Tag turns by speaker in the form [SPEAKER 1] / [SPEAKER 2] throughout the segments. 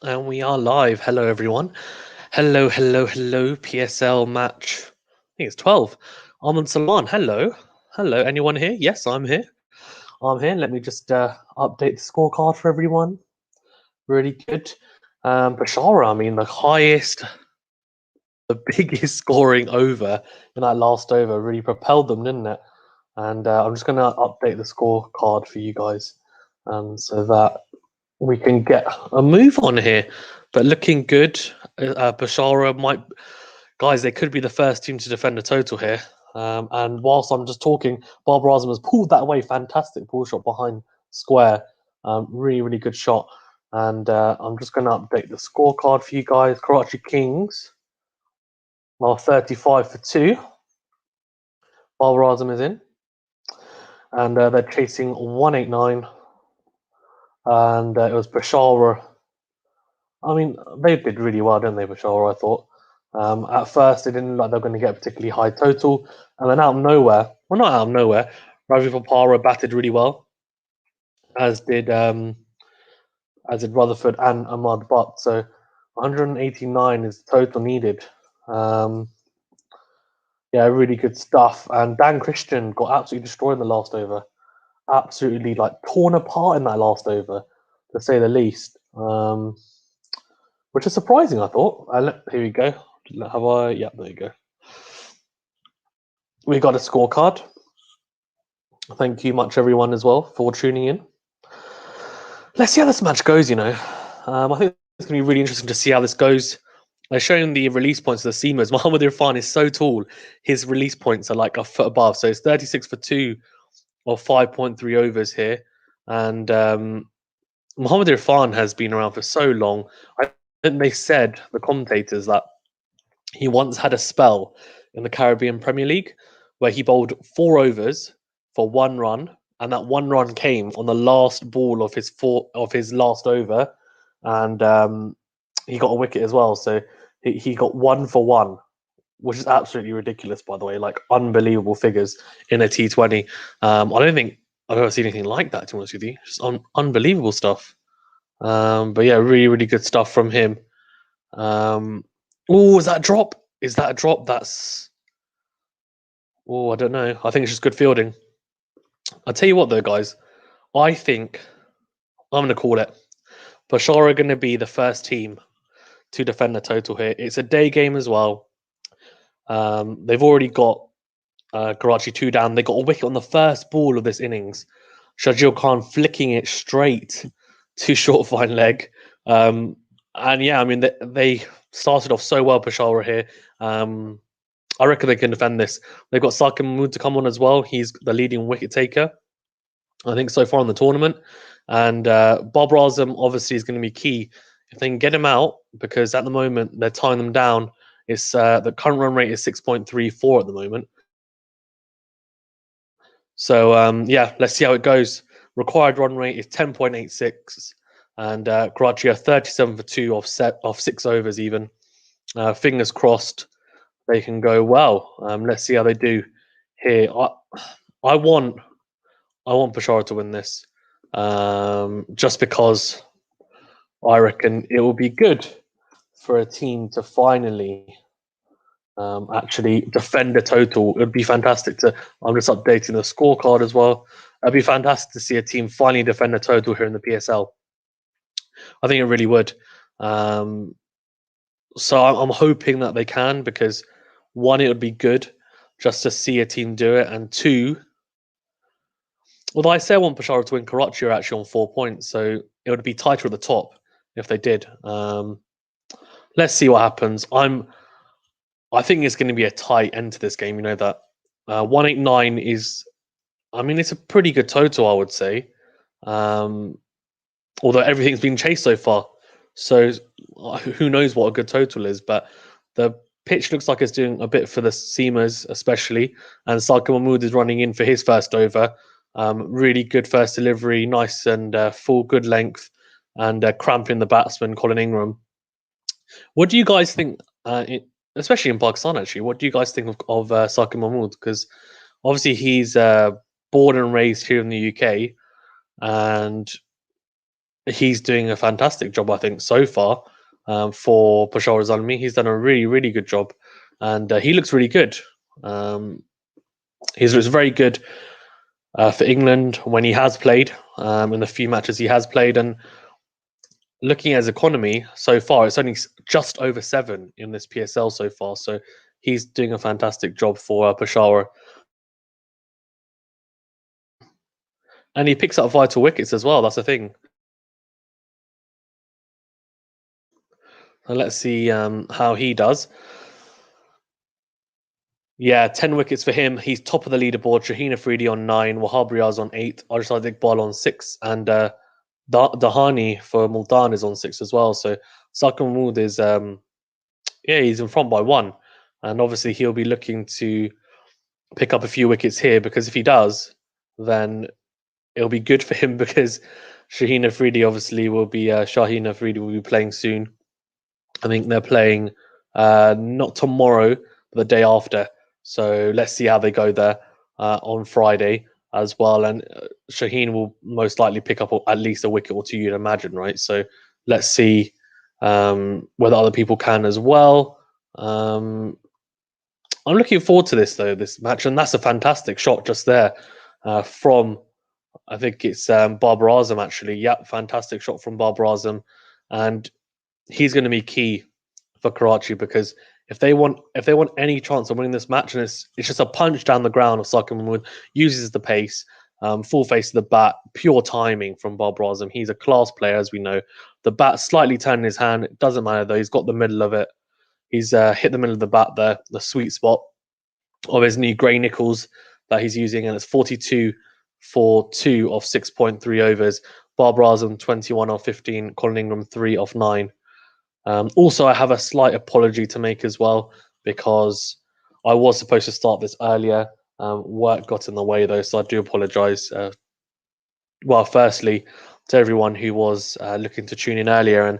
[SPEAKER 1] And we are live. Hello, everyone. Hello, hello, hello. PSL match. I think it's 12. Arman Salman. Hello. Hello. Anyone here? Yes, I'm here. I'm here. Let me just update the scorecard for everyone. Really good. Peshawar, I mean, the highest, the biggest scoring over in that last over really propelled them, didn't it? And I'm just going to update the scorecard for you guys so that we can get a move on here. But looking good. Peshawar might, guys, they could be the first team to defend a total here. And whilst I'm just talking, Babar has pulled that away. Fantastic ball shot behind square. Really, really good shot. And I'm just going to update the scorecard for you guys. Karachi Kings are 35 for 2. Babar is in. And they're chasing 189. And it was Peshawar. I mean, they did really well, didn't they, Peshawar, I thought. At first, it didn't look like they were going to get a particularly high total. And then out of nowhere, well, not out of nowhere, Ravi Papara batted really well, as did Rutherford and Ahmad Butt. So 189 is the total needed. Yeah, really good stuff. And Dan Christian got absolutely destroyed in the last over. Absolutely like torn apart in that last over, to say the least. Which is surprising, I thought. Here we go. Have I? Yeah, there you go. We got a scorecard. Thank you much, everyone, as well, for tuning in. Let's see how this match goes, I think it's going to be really interesting to see how this goes. They're showing the release points of the seamers. Mohammad Irfan is so tall, his release points are like a foot above. So it's 36 for 2 or 5.3 overs here. And Mohammad Irfan has been around for so long. I think they said, the commentators, that he once had a spell in the Caribbean Premier League where he bowled 4 overs for 1 run, and that 1 run came on the last ball of his last over, and he got a wicket as well. So he got 1 for 1, which is absolutely ridiculous, by the way. Like unbelievable figures in a T20. I don't think I've ever seen anything like that. To be honest with you, just unbelievable stuff. But yeah, really, really good stuff from him. Oh, is that a drop? Is that a drop? I don't know. I think it's just good fielding. I'll tell you what, though, guys. I think I'm going to call it. Peshawar are going to be the first team to defend the total here. It's a day game as well. They've already got Karachi 2 down. They got a wicket on the first ball of this innings. Shajil Khan flicking it straight to short fine leg. And yeah, I mean, they started off so well, Peshawar here. I reckon they can defend this. They've got Sakim Mahmood to come on as well. He's the leading wicket taker, I think, so far in the tournament. And Bob Razam obviously is going to be key if they can get him out, because at the moment they're tying them down. It's the current run rate is 6.34 at the moment. So yeah, let's see how it goes. Required run rate is 10.86, and Karachi are 37 for 2 off 6 overs even. Fingers crossed they can go well. Let's see how they do here. I want Peshawar to win this, just because I reckon it will be good for a team to finally actually defend a total. It would be fantastic to. I'm just updating the scorecard as well. It'd be fantastic to see a team finally defend a total here in the PSL. I think it really would. So I'm hoping that they can, because one, it would be good just to see a team do it, and two, although I say I want Peshawar to win, Karachi are actually on 4 points, so it would be tighter at the top if they did. Let's see what happens. I think it's going to be a tight end to this game. You know that 189 is, I mean, it's a pretty good total, I would say. Although everything's been chased so far, so who knows what a good total is? But the pitch looks like it's doing a bit for the seamers, especially. And Sakim Mahmood is running in for his first over. Really good first delivery, nice and full, good length, and cramping the batsman Colin Ingram. What do you guys think? Especially in Pakistan, actually, what do you guys think of Sakim Mahmood? Because obviously he's born and raised here in the UK, and he's doing a fantastic job, I think, so far for Peshawar Zalmi. He's done a really, really good job, and he looks really good. Um, he's looks very good for England when he has played in the few matches he has played. And looking at his economy so far, it's only just over 7 in this PSL so far. So he's doing a fantastic job for Peshawar, and he picks up vital wickets as well. That's the thing. And let's see how he does. Yeah, 10 wickets for him. He's top of the leaderboard. Shaheen Afridi on 9, Wahab Riaz on 8, Arshad Iqbal on 6, and Dahani for Multan is on 6 as well. So Sakir Mahmood is, yeah, he's in front by 1. And obviously he'll be looking to pick up a few wickets here, because if he does, then it'll be good for him because Shaheen Afridi obviously will be, Shaheen Afridi will be playing soon. I think they're playing not tomorrow, but the day after. So let's see how they go there on Friday as well. And Shaheen will most likely pick up at least a wicket or two, you'd imagine, right? So let's see whether other people can as well. I'm looking forward to this though, this match, and that's a fantastic shot just there from I think it's Babar Azam actually. Yep, fantastic shot from Babar Azam, and he's going to be key for Karachi, because if they want any chance of winning this match, and it's just a punch down the ground of Sakir Mahmood, uses the pace, full face of the bat, pure timing from Babar Azam. He's a class player, as we know. The bat slightly turned in his hand. It doesn't matter though. He's got the middle of it. He's hit the middle of the bat there, the sweet spot of his new grey nickels that he's using, and it's 42 for 2 of 6.3 overs. Babar Azam 21 off 15, Colin Ingram 3 off 9. Also, I have a slight apology to make as well, because I was supposed to start this earlier. Work got in the way though, so I do apologise. Well, firstly, to everyone who was looking to tune in earlier, and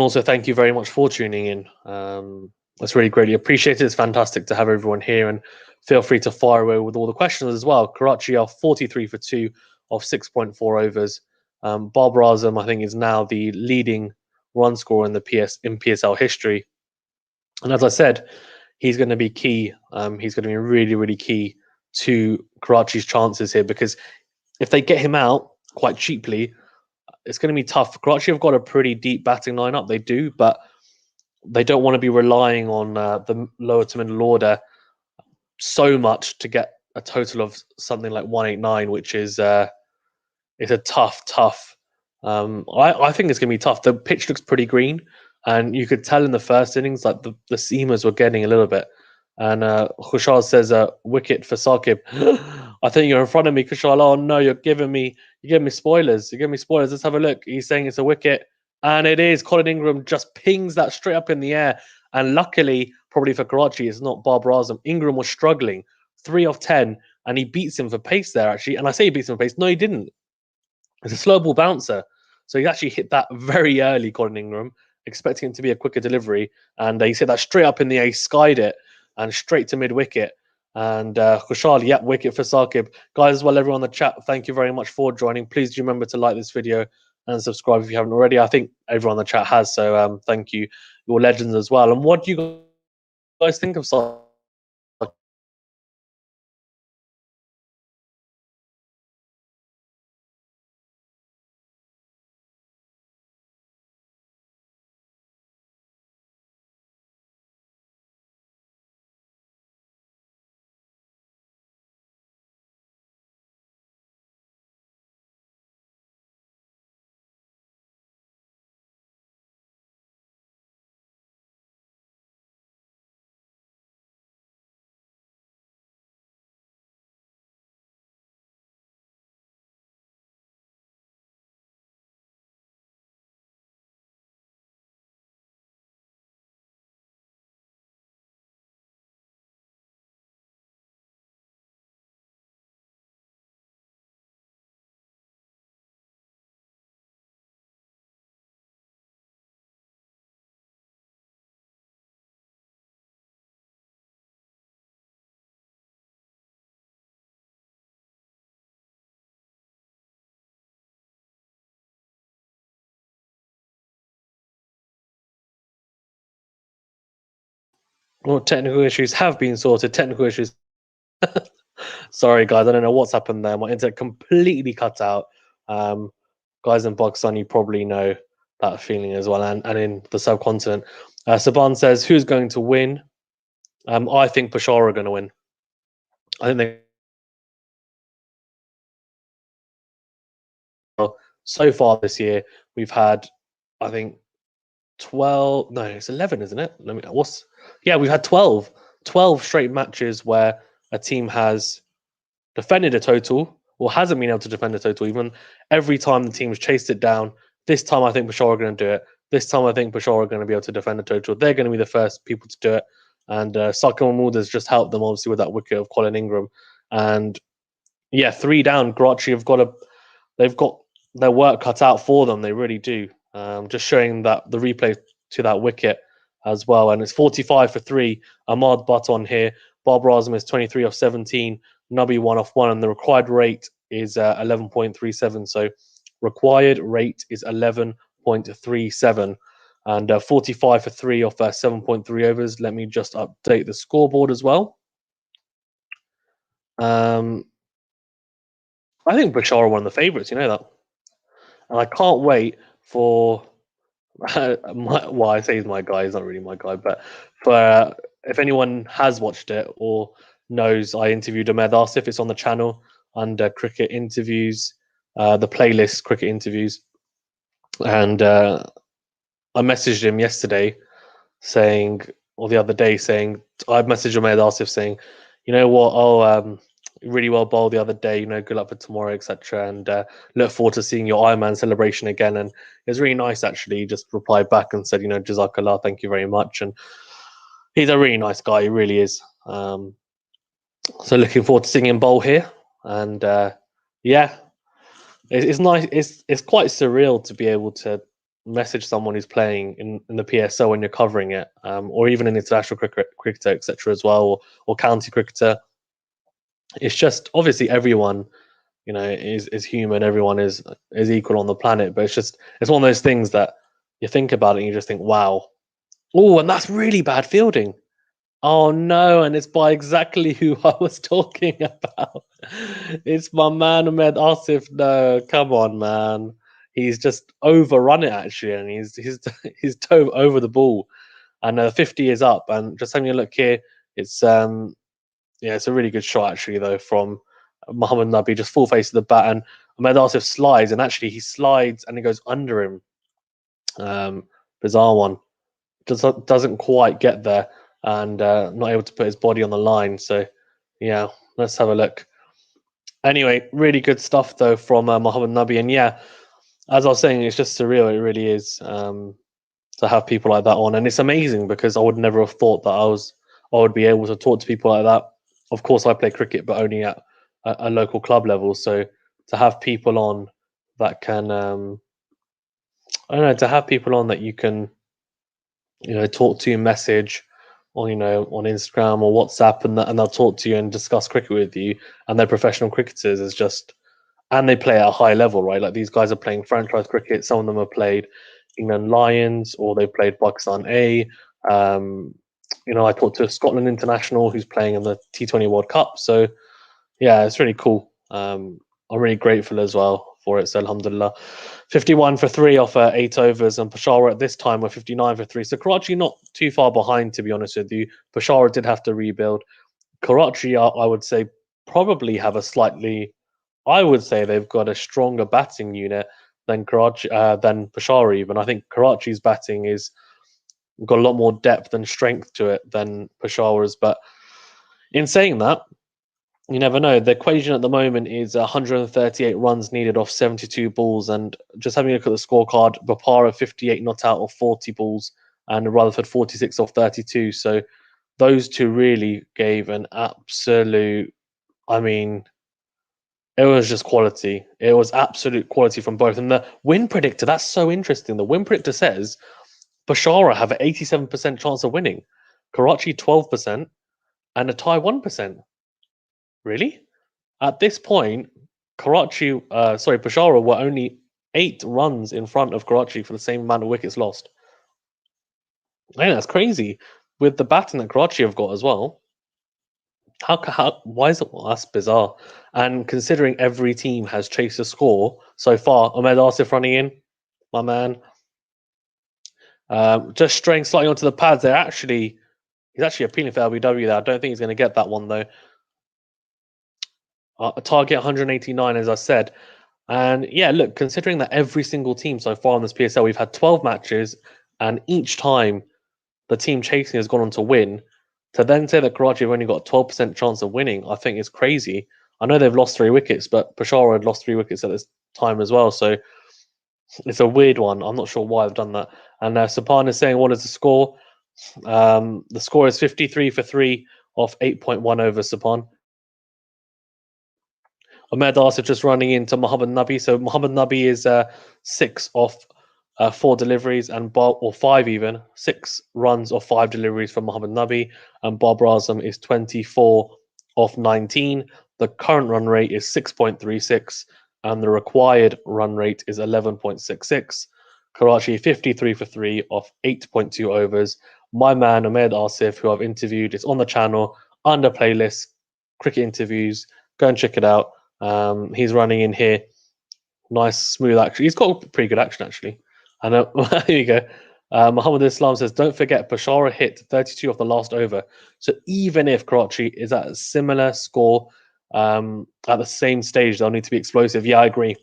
[SPEAKER 1] also thank you very much for tuning in. That's really greatly appreciated. It's fantastic to have everyone here, and feel free to fire away with all the questions as well. Karachi are 43 for 2 of 6.4 overs. Babar Azam, I think, is now the leading run scorer in PSL history. And as I said, he's going to be key. He's going to be really, really key to Karachi's chances here, because if they get him out quite cheaply, it's going to be tough. Karachi have got a pretty deep batting lineup. They do, but they don't want to be relying on the lower to middle order so much to get a total of something like 189, which is it's a tough. I think it's going to be tough. The pitch looks pretty green, and you could tell in the first innings like the seamers were getting a little bit. And Khushal says a wicket for Saqib. I think you're in front of me, Khushal. Oh no, you're giving me spoilers. You're giving me spoilers. Let's have a look. He's saying it's a wicket, and it is. Colin Ingram just pings that straight up in the air. And luckily, probably for Karachi, it's not Babar Azam. Ingram was struggling, 3 off 10, and he beats him for pace there actually. And I say he beats him for pace. No, he didn't. It's a slow ball bouncer. So he actually hit that very early, Colin Ingram, expecting him to be a quicker delivery. And he hit that straight up in the air, skied it, and straight to mid wicket. And Khushal, yep, wicket for Saqib. Guys, as well, everyone in the chat, thank you very much for joining. Please do remember to like this video and subscribe if you haven't already. I think everyone in the chat has, so thank you. You're legends as well. And what do you guys think of Saqib? Well, technical issues have been sorted. Technical issues. Sorry, guys. I don't know what's happened there. My internet completely cut out. Um, guys in Pakistan, you probably know that feeling as well, and in the subcontinent. Saban says, who's going to win? I think Peshawar are going to win. I think they. So far this year, we've had, I think, 12. No, it's 11, isn't it? Let me. What's? Yeah, we've had 12 straight matches where a team has defended a total or hasn't been able to defend a total. Even every time the team's chased it down. This time, I think Peshawar are going to do it. This time, I think Peshawar are going to be able to defend a total. They're going to be the first people to do it. And Sakil Mahmood has just helped them, obviously, with that wicket of Colin Ingram. And yeah, 3 down. Karachi have got they've got their work cut out for them. They really do. Just showing that the replay to that wicket as well. And it's 45 for 3. Ahmad Butt on here. Babar Azam is 23 off 17. Nubby 1 off 1. And the required rate is 11.37. So required rate is 11.37. And 45 for 3 off 7.3 overs. Let me just update the scoreboard as well. I think Peshawar are one of the favourites, you know that. And I can't wait for well, I say he's my guy. He's not really my guy, but for if anyone has watched it or knows, I interviewed Ahmed Asif. It's on the channel under cricket interviews, the playlist cricket interviews, and I messaged him yesterday saying, or the other day saying, I messaged Ahmed Asif saying, you know what? Oh, really well bowled the other day. You know, good luck for tomorrow, etc. And look forward to seeing your Ironman celebration again. And it was really nice, actually. He just replied back and said, you know, Jazakallah, thank you very much. And he's a really nice guy. He really is. So looking forward to seeing him bowl here. And yeah, it's nice. It's quite surreal to be able to message someone who's playing in the PSL when you're covering it, or even an international cricketer, etc. as well, or county cricketer. It's just obviously everyone, you know, is human. Everyone is equal on the planet, but it's one of those things that you think about it and you just think, wow, oh, and that's really bad fielding. Oh no, and it's by exactly who I was talking about. It's my man Ahmed Asif. No, come on, man. He's just overrun it actually, and he's dove over the ball, and 50 is up. And just having a look here, it's yeah, it's a really good shot actually though from Mohammad Nabi, just full face of the bat, and Ahmed Asif slides, and actually he slides and it goes under him. Bizarre one, doesn't quite get there, and not able to put his body on the line. So yeah, let's have a look. Anyway, really good stuff though from Mohammad Nabi, and yeah, as I was saying, it's just surreal. It really is to have people like that on, and it's amazing because I would never have thought that I would be able to talk to people like that. Of course, I play cricket, but only at a local club level. So to have people on that can, I don't know, to have people on that you can, you know, talk to, message, or you know, on Instagram or WhatsApp, and they'll talk to you and discuss cricket with you, and they're professional cricketers is just, and they play at a high level, right? Like these guys are playing franchise cricket. Some of them have played England Lions or they played Pakistan A. Um, you know, I talked to a Scotland international who's playing in the T20 World Cup. So yeah, it's really cool. I'm really grateful as well for it. So alhamdulillah. 51 for 3 off 8 overs, and Peshawar at this time were 59 for 3. So Karachi not too far behind, to be honest with you. Peshawar did have to rebuild. Karachi, I would say, probably have a slightly, I would say they've got a stronger batting unit than Karachi, than Peshawar even. I think Karachi's batting is got a lot more depth and strength to it than Peshawar's. But in saying that, you never know. The equation at the moment is 138 runs needed off 72 balls, and just having a look at the scorecard, Bapara 58 not out of 40 balls, and Rutherford 46 off 32. So those two really gave an absolute. I mean, it was just quality. It was absolute quality from both. And the win predictor, that's so interesting. The win predictor says Bashara have an 87% chance of winning, Karachi 12%, and a tie 1%. Really? At this point, Peshawar were only 8 runs in front of Karachi for the same amount of wickets lost. Man, that's crazy. with the batting that Karachi have got as well. Why is it? Well, that's bizarre. And considering every team has chased a score so far, Ahmed Asif running in, my man, just straying slightly onto the pads. He's actually appealing for LBW there. I don't think he's going to get that one though. A target 189, as I said. And yeah, look, considering that every single team so far in this PSL, we've had 12 matches, and each time the team chasing has gone on to win, to then say that Karachi have only got a 12% chance of winning, I think is crazy. I know they've lost 3 wickets, but Peshawar had lost 3 wickets at this time as well. So it's a weird one. I'm not sure why they've done that. And Sapan is saying, what is the score? The score is 53 for 3 off 8.1 overs, Sapan. Ahmed Asif just running into Mohammad Nabi. So Mohammad Nabi is 6 off 4 deliveries, and or 5 even. 6 runs or 5 deliveries from Mohammad Nabi. And Babar Azam is 24 off 19. The current run rate is 6.36, and the required run rate is 11.66. Karachi 53 for 3 off 8.2 overs. My man Ahmed Asif, who I've interviewed, is on the channel under playlist cricket interviews. Go and check it out. He's running in here. Nice, smooth action. He's got pretty good action, actually. And here you go. Muhammad Islam says, don't forget, Peshawar hit 32 off the last over. So even if Karachi is at a similar score at the same stage, they'll need to be explosive. Yeah, I agree.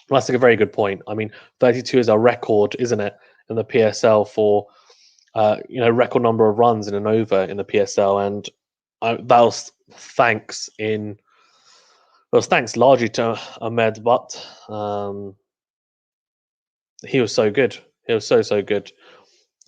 [SPEAKER 1] That's a very good point. I mean, 32 is a record, isn't it, in the PSL for, record number of runs in an over in the PSL. And that was thanks largely to Ahmed, but he was so good. He was so good.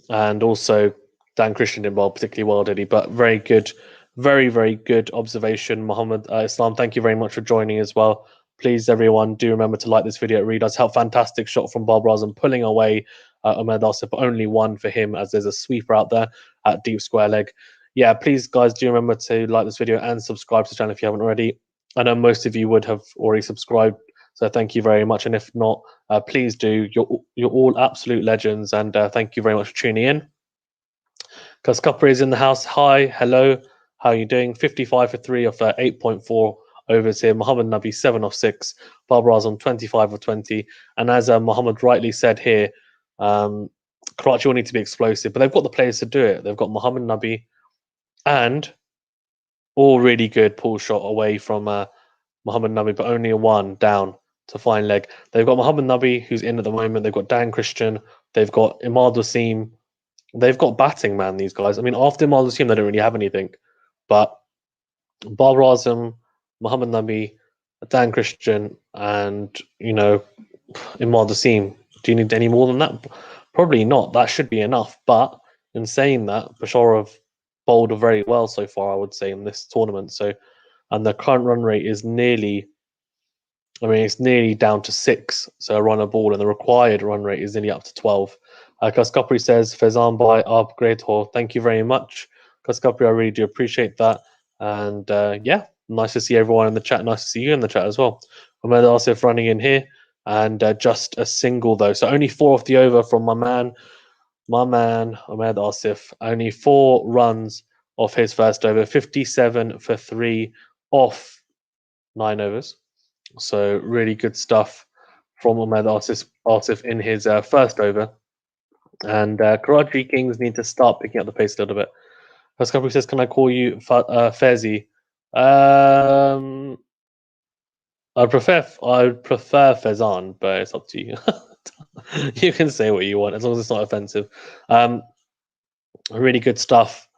[SPEAKER 1] And also Dan Christian did well, particularly well, did he? But very good, very good observation, Muhammad Islam. Thank you very much for joining as well. Please, everyone, do remember to like this video. It really does help. Fantastic shot from Babar Azam pulling away Ahmed Asif, but only one for him as there's a sweeper out there at deep square leg. Yeah, please, guys, do remember to like this video and subscribe to the channel if you haven't already. I know most of you would have already subscribed, so thank you very much. And if not, please do. You're all absolute legends, and thank you very much for tuning in. Cuz Cupper is in the house. Hi, hello, how are you doing? 55 for 3 of 8.4 overs here. Mohammad Nabi 7 of 6. Babar Azam 25 of 20. And as Mohammad rightly said here, Karachi will need to be explosive, but they've got the players to do it. They've got Mohammad Nabi and all really good pull shot away from Mohammad Nabi, but only a one down to fine leg. They've got Mohammad Nabi, who's in at the moment. They've got Dan Christian. They've got Imad Wasim. They've got batting, man, these guys. I mean, after Imad Wasim, they don't really have anything. But Babar Azam, Mohammad Nabi, Dan Christian, and, Imad Wasim. Do you need any more than that? Probably not. That should be enough. But in saying that, Peshawar have bowled very well so far, I would say, in this tournament. So, and the current run rate is nearly down to 6, so a run a ball, and the required run rate is nearly up to 12. Kaskapri says, Fezan by upgrade or thank you very much. Kaskapri, I really do appreciate that. And yeah, nice to see everyone in the chat. Nice to see you in the chat as well. Ahmed Asif running in here, and just a single though. So only 4 off the over from my man Ahmed Asif. Only 4 runs off his first over. 57 for 3 off 9 overs. So really good stuff from Ahmed Asif in his first over. And Karachi Kings need to start picking up the pace a little bit. First couple says, can I call you Fezi? I'd prefer Fezan, but it's up to you. You can say what you want as long as it's not offensive. Really good stuff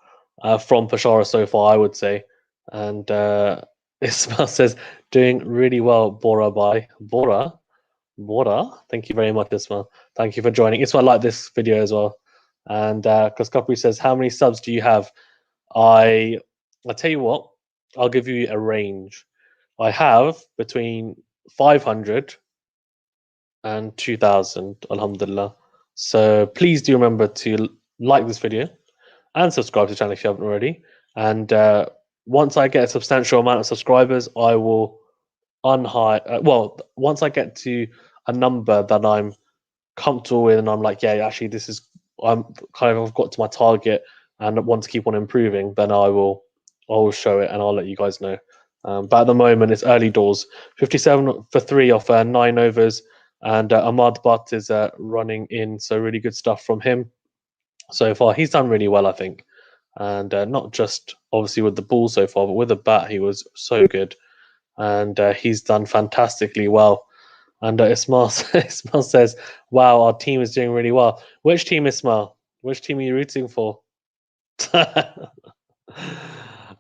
[SPEAKER 1] from Peshawar so far, I would say. And Ismail says, doing really well, Bora. Thank you very much, Ismail. Thank you for joining. Ismail liked this video as well. And Kaskapri says, how many subs do you have? I'll tell you what, I'll give you a range. I have between 500 and 2,000, alhamdulillah. So please do remember to like this video and subscribe to the channel if you haven't already. And once I get a substantial amount of subscribers, I will once I get to a number that I'm comfortable with, and I'm like, yeah, actually, I've got to my target, and want to keep on improving, then I will show it and I'll let you guys know. But at the moment, it's early doors. 57 for 3 off 9 overs, and Ahmad Butt is running in, so really good stuff from him so far. He's done really well, I think, and not just obviously with the ball so far, but with the bat, he was so good, and he's done fantastically well. And Ismail, Ismail says, "Wow, our team is doing really well." Which team, Ismail? Which team are you rooting for? So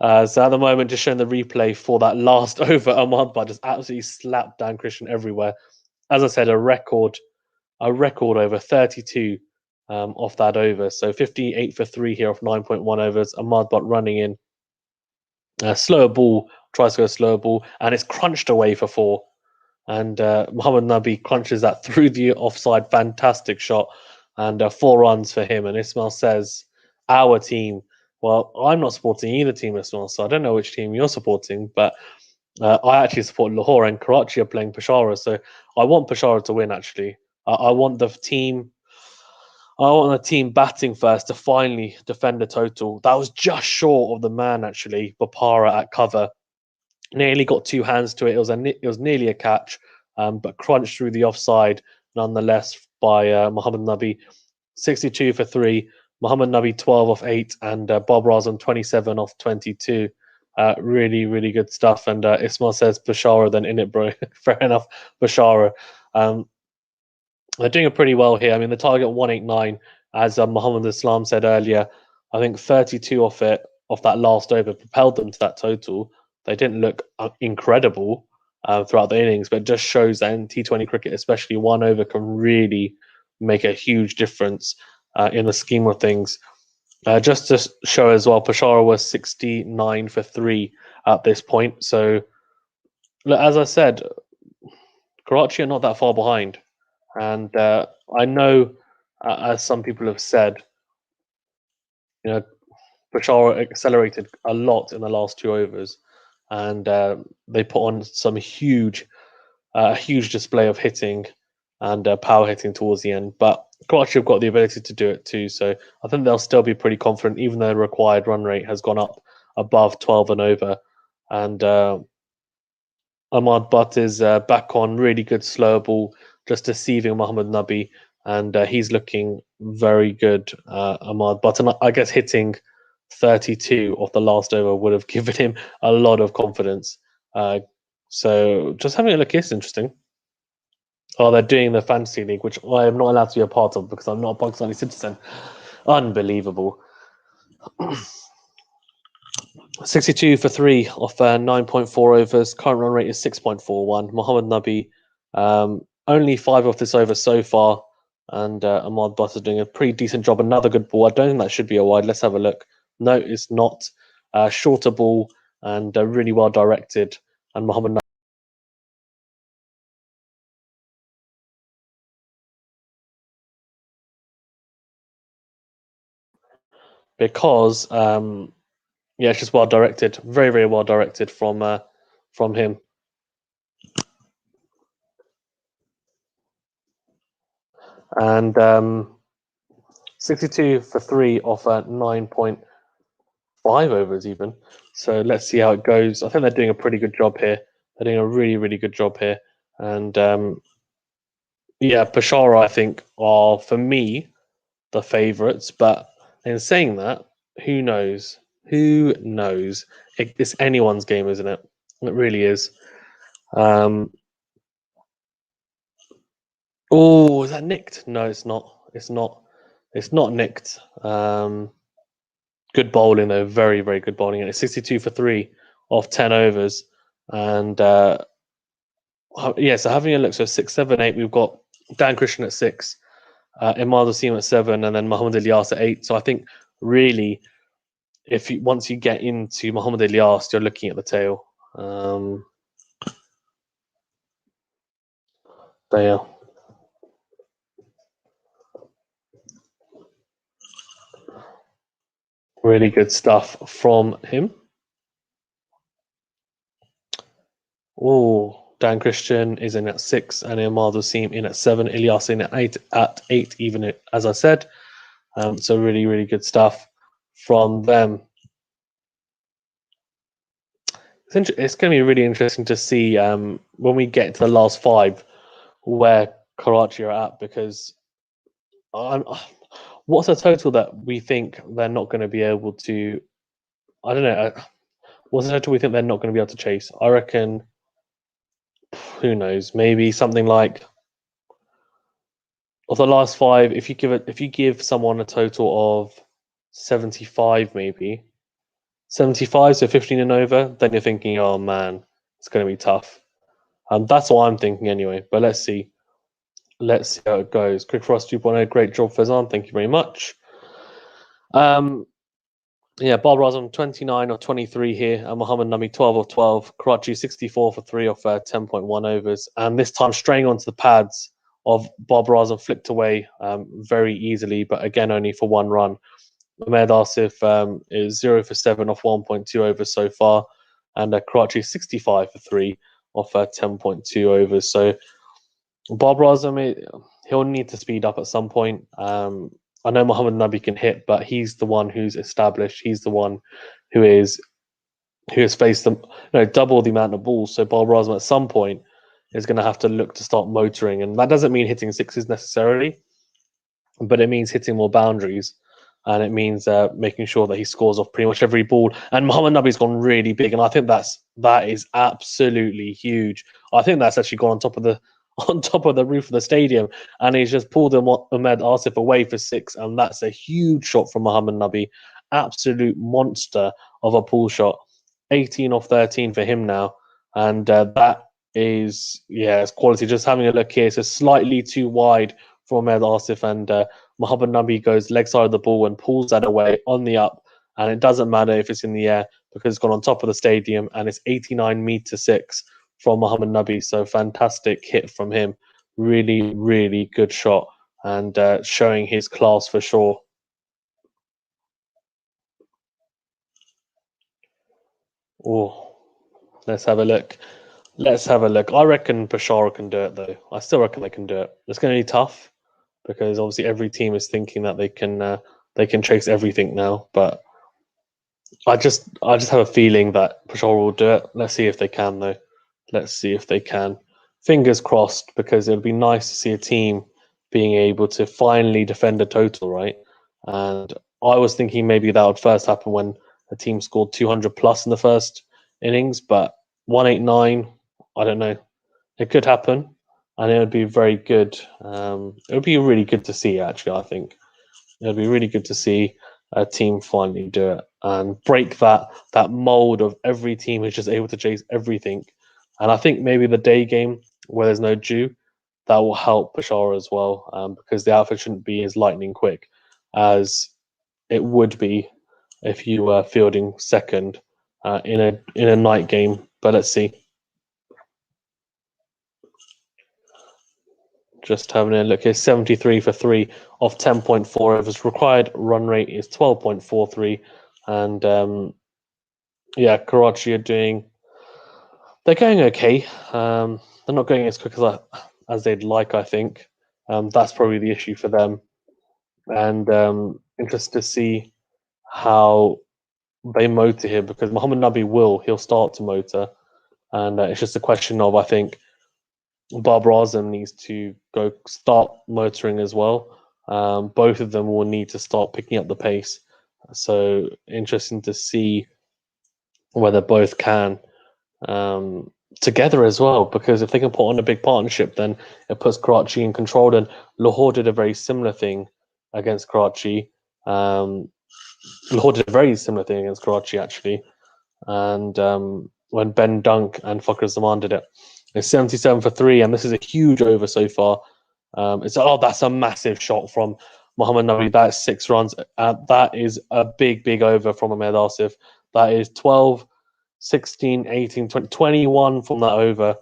[SPEAKER 1] at the moment, just showing the replay for that last over, Ahmad Butt just absolutely slapped Dan Christian everywhere. As I said, a record over 32 off that over. So 58 for 3 here off 9.1 overs. Ahmad Butt running in. Slower ball, tries to go slower ball, and it's crunched away for 4. And Mohammad Nabi crunches that through the offside. Fantastic shot. And 4 runs for him. And Ismail says, our team. Well, I'm not supporting either team, Ismail, so I don't know which team you're supporting, but I actually support Lahore, and Karachi are playing Peshawar, so I want Peshawar to win, actually. I want the team. I want the team batting first to finally defend the total. That was just short of the man, actually, Bapara at cover. Nearly got 2 hands to it. It was nearly a catch, but crunched through the offside nonetheless by Mohammad Nabi. 62 for 3. Mohammad Nabi 12 off 8, and Bob Razan 27 off 22. Really, really good stuff. And Ismail says Bashara, then in it, bro. Fair enough, Bashara. They're doing it pretty well here. I mean, the target 189, as Muhammad Islam said earlier, I think 32 off that last over propelled them to that total. They didn't look incredible throughout the innings, but it just shows that in T20 cricket, especially 1 over can really make a huge difference in the scheme of things. Just to show as well, Peshawar was 69 for 3 at this point. So, look, as I said, Karachi are not that far behind. And I know, as some people have said, Peshawar accelerated a lot in the last 2 overs, and they put on some huge display of hitting and power hitting towards the end. But Karachi have got the ability to do it too, so I think they'll still be pretty confident, even though the required run rate has gone up above 12 and over. And Ahmad Butt is back on really good slow ball, just deceiving Mohammad Nabi, and he's looking very good, Ahmad Butt. And I guess hitting 32 off the last over would have given him a lot of confidence. So just having a look, it's interesting. Oh, they're doing the fantasy league, which I am not allowed to be a part of because I'm not a Pakistani citizen. Unbelievable. 62 for 3 off 9.4 overs. Current run rate is 6.41. Mohammad Nabi, only 5 off this over so far. And Ahmad Butt is doing a pretty decent job. Another good ball. I don't think that should be a wide. Let's have a look. No, it's not. Shorter ball and really well directed. And Mohammad Nabi, because yeah, it's just well directed. Very, very well directed from him. And 62 for 3 off 9.5 overs even. So let's see how it goes. I think they're doing a pretty good job here. They're doing a really, really good job here. And yeah, Peshawar, I think, are, for me, the favourites. But in saying that, who knows? Who knows? It's anyone's game, isn't it? It really is. Oh, is that nicked? No, it's not. It's not. It's not nicked. Good bowling though, very, very good bowling. And it's 62 for 3 off 10 overs. And yeah, so having a look, so 6, 7, 8, we've got Dan Christian at 6, Imad Wasim at 7, and then Muhammad Ilyas at 8. So I think really, once you get into Muhammad Ilyas, you're looking at the tail. There. Really good stuff from him. Oh, Dan Christian is in at 6, and Imad Wasim in at 7. Ilyas in at 8, even as I said. So really, really good stuff. from them. It's going to be really interesting to see when we get to the last 5 where Karachi are at, because what's a total that we think they're not going to be able to? I don't know. What's a total we think they're not going to be able to chase? I reckon. Who knows? Maybe something like, of the last 5. If you give someone a total of 75, maybe 75, so 15 and over, then you're thinking, oh man, it's going to be tough. That's what I'm thinking anyway. But let's see. Let's see how it goes. Quick Frost 2.0, great job, Fazan. Thank you very much. Yeah, Bob Razam 29 or 23 here, and Mohammed Nami 12 of 12. Karachi 64 for 3 off 10.1 overs, and this time straying onto the pads of Bob Razam, flicked away very easily, but again only for 1 run. Ahmed Asif is 0 for 7 off 1.2 overs so far, and Karachi 65 for 3 off 10.2 overs. So Bob Razam, he'll need to speed up at some point. I know Mohammed Nabi can hit, but he's the one who's established. He's the one who has faced them, double the amount of balls. So Bob Razam at some point is going to have to look to start motoring, and that doesn't mean hitting sixes necessarily, but it means hitting more boundaries, and it means making sure that he scores off pretty much every ball. And Mohammed Nabi's gone really big, and I think that is absolutely huge. I think that's actually gone on top of the roof of the stadium, and he's just pulled Ahmed Asif away for 6, and that's a huge shot from Mohammed Nabi. Absolute monster of a pull shot. 18 off 13 for him now, and that is, it's quality. Just having a look here, it's slightly too wide for Ahmed Asif, and Mohammed Nabi goes leg side of the ball and pulls that away on the up, and it doesn't matter if it's in the air because it's gone on top of the stadium, and it's 89 meter 6 from Mohammed Nabi. So fantastic hit from him. Really, really good shot, and showing his class for sure. Oh, let's have a look. Let's have a look. I reckon Peshawar can do it, though. I still reckon they can do it. It's going to be tough because obviously every team is thinking that they can chase everything now. But I just have a feeling that Peshawar will do it. Let's see if they can, though. Let's see if they can. Fingers crossed, because it would be nice to see a team being able to finally defend a total, right? And I was thinking maybe that would first happen when a team scored 200 plus in the first innings, but 189, I don't know. It could happen, and it would be very good. It would be really good to see, actually, I think. It would be really good to see a team finally do it and break that mold of every team is just able to chase everything. And I think maybe the day game where there's no dew, that will help Peshawar as well, because the outfit shouldn't be as lightning quick as it would be if you were fielding second in a night game. But let's see. Just having a look here, 73 for 3 off 10.4 overs. Required run rate is 12.43. And Karachi they're going okay. They're not going as quick as they'd like, I think. That's probably the issue for them. And interested to see how they motor here, because Mohammed Nabi he'll start to motor. And it's just a question of, I think, Bob Razam needs to go start motoring as well. Both of them will need to start picking up the pace. So interesting to see whether both can together as well. Because if they can put on a big partnership, then it puts Karachi in control. And Lahore did a very similar thing against Karachi. Lahore did a very similar thing against Karachi, actually. And when Ben Dunk and Fakhar Zaman did it. It's 77 for 3, and this is a huge over so far. That's a massive shot from Mohammed Nabi. That's 6 runs. That is a big, big over from Ahmed Asif. That is 12, 16, 18, 20, 21 from that over.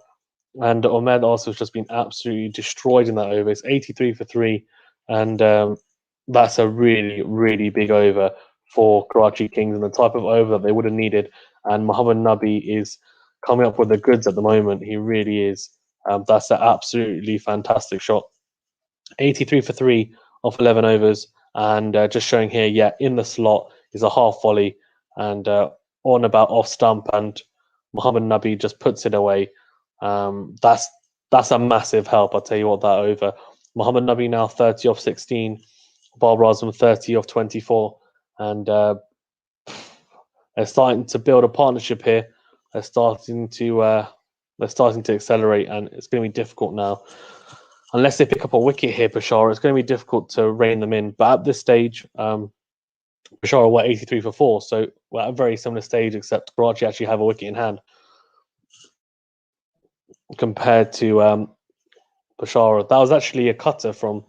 [SPEAKER 1] And Ahmed Asif's just been absolutely destroyed in that over. It's 83 for 3, and that's a really, really big over for Karachi Kings and the type of over that they would have needed. And Mohammed Nabi is coming up with the goods at the moment. He really is. That's an absolutely fantastic shot. 83 for 3 off 11 overs. And just showing here, in the slot, is a half volley and on about off stump, and Mohamed Nabi just puts it away. That's a massive help. I'll tell you what, that over. Mohamed Nabi now 30 off 16, Babar Azam 30 off 24, and they're starting to build a partnership here. They're starting to accelerate, and it's going to be difficult now. Unless they pick up a wicket here, Peshawar, it's going to be difficult to rein them in. But at this stage, Peshawar were 83 for 4, so we're at a very similar stage, except Karachi actually have a wicket in hand compared to Peshawar. That was actually a cutter from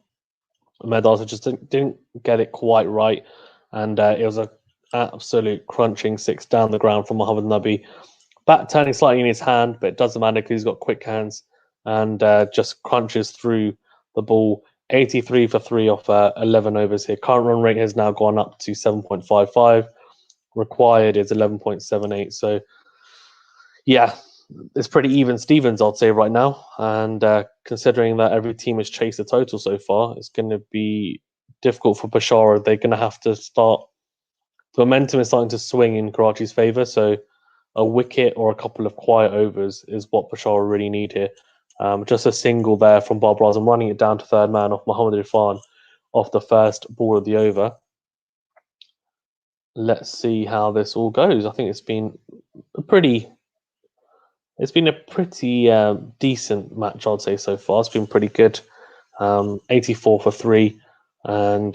[SPEAKER 1] Medals, who just didn't get it quite right, and it was an absolute crunching 6 down the ground from Mohamed Nabi. Bat turning slightly in his hand, but it doesn't matter because he's got quick hands and just crunches through the ball. 83 for 3 off 11 overs here. Current run rate has now gone up to 7.55. Required is 11.78. So, yeah, it's pretty even Stevens, I'd say, right now. And considering that every team has chased the total so far, it's going to be difficult for Peshawar. They're going to have to start. The momentum is starting to swing in Karachi's favour. So, a wicket or a couple of quiet overs is what Peshawar really need here. Just a single there from Babar Azam, running it down to third man off Mohammad Irfan off the first ball of the over. Let's see how this all goes. I think it's been a pretty decent match, I'd say, so far. It's been pretty good. 84 for 3, and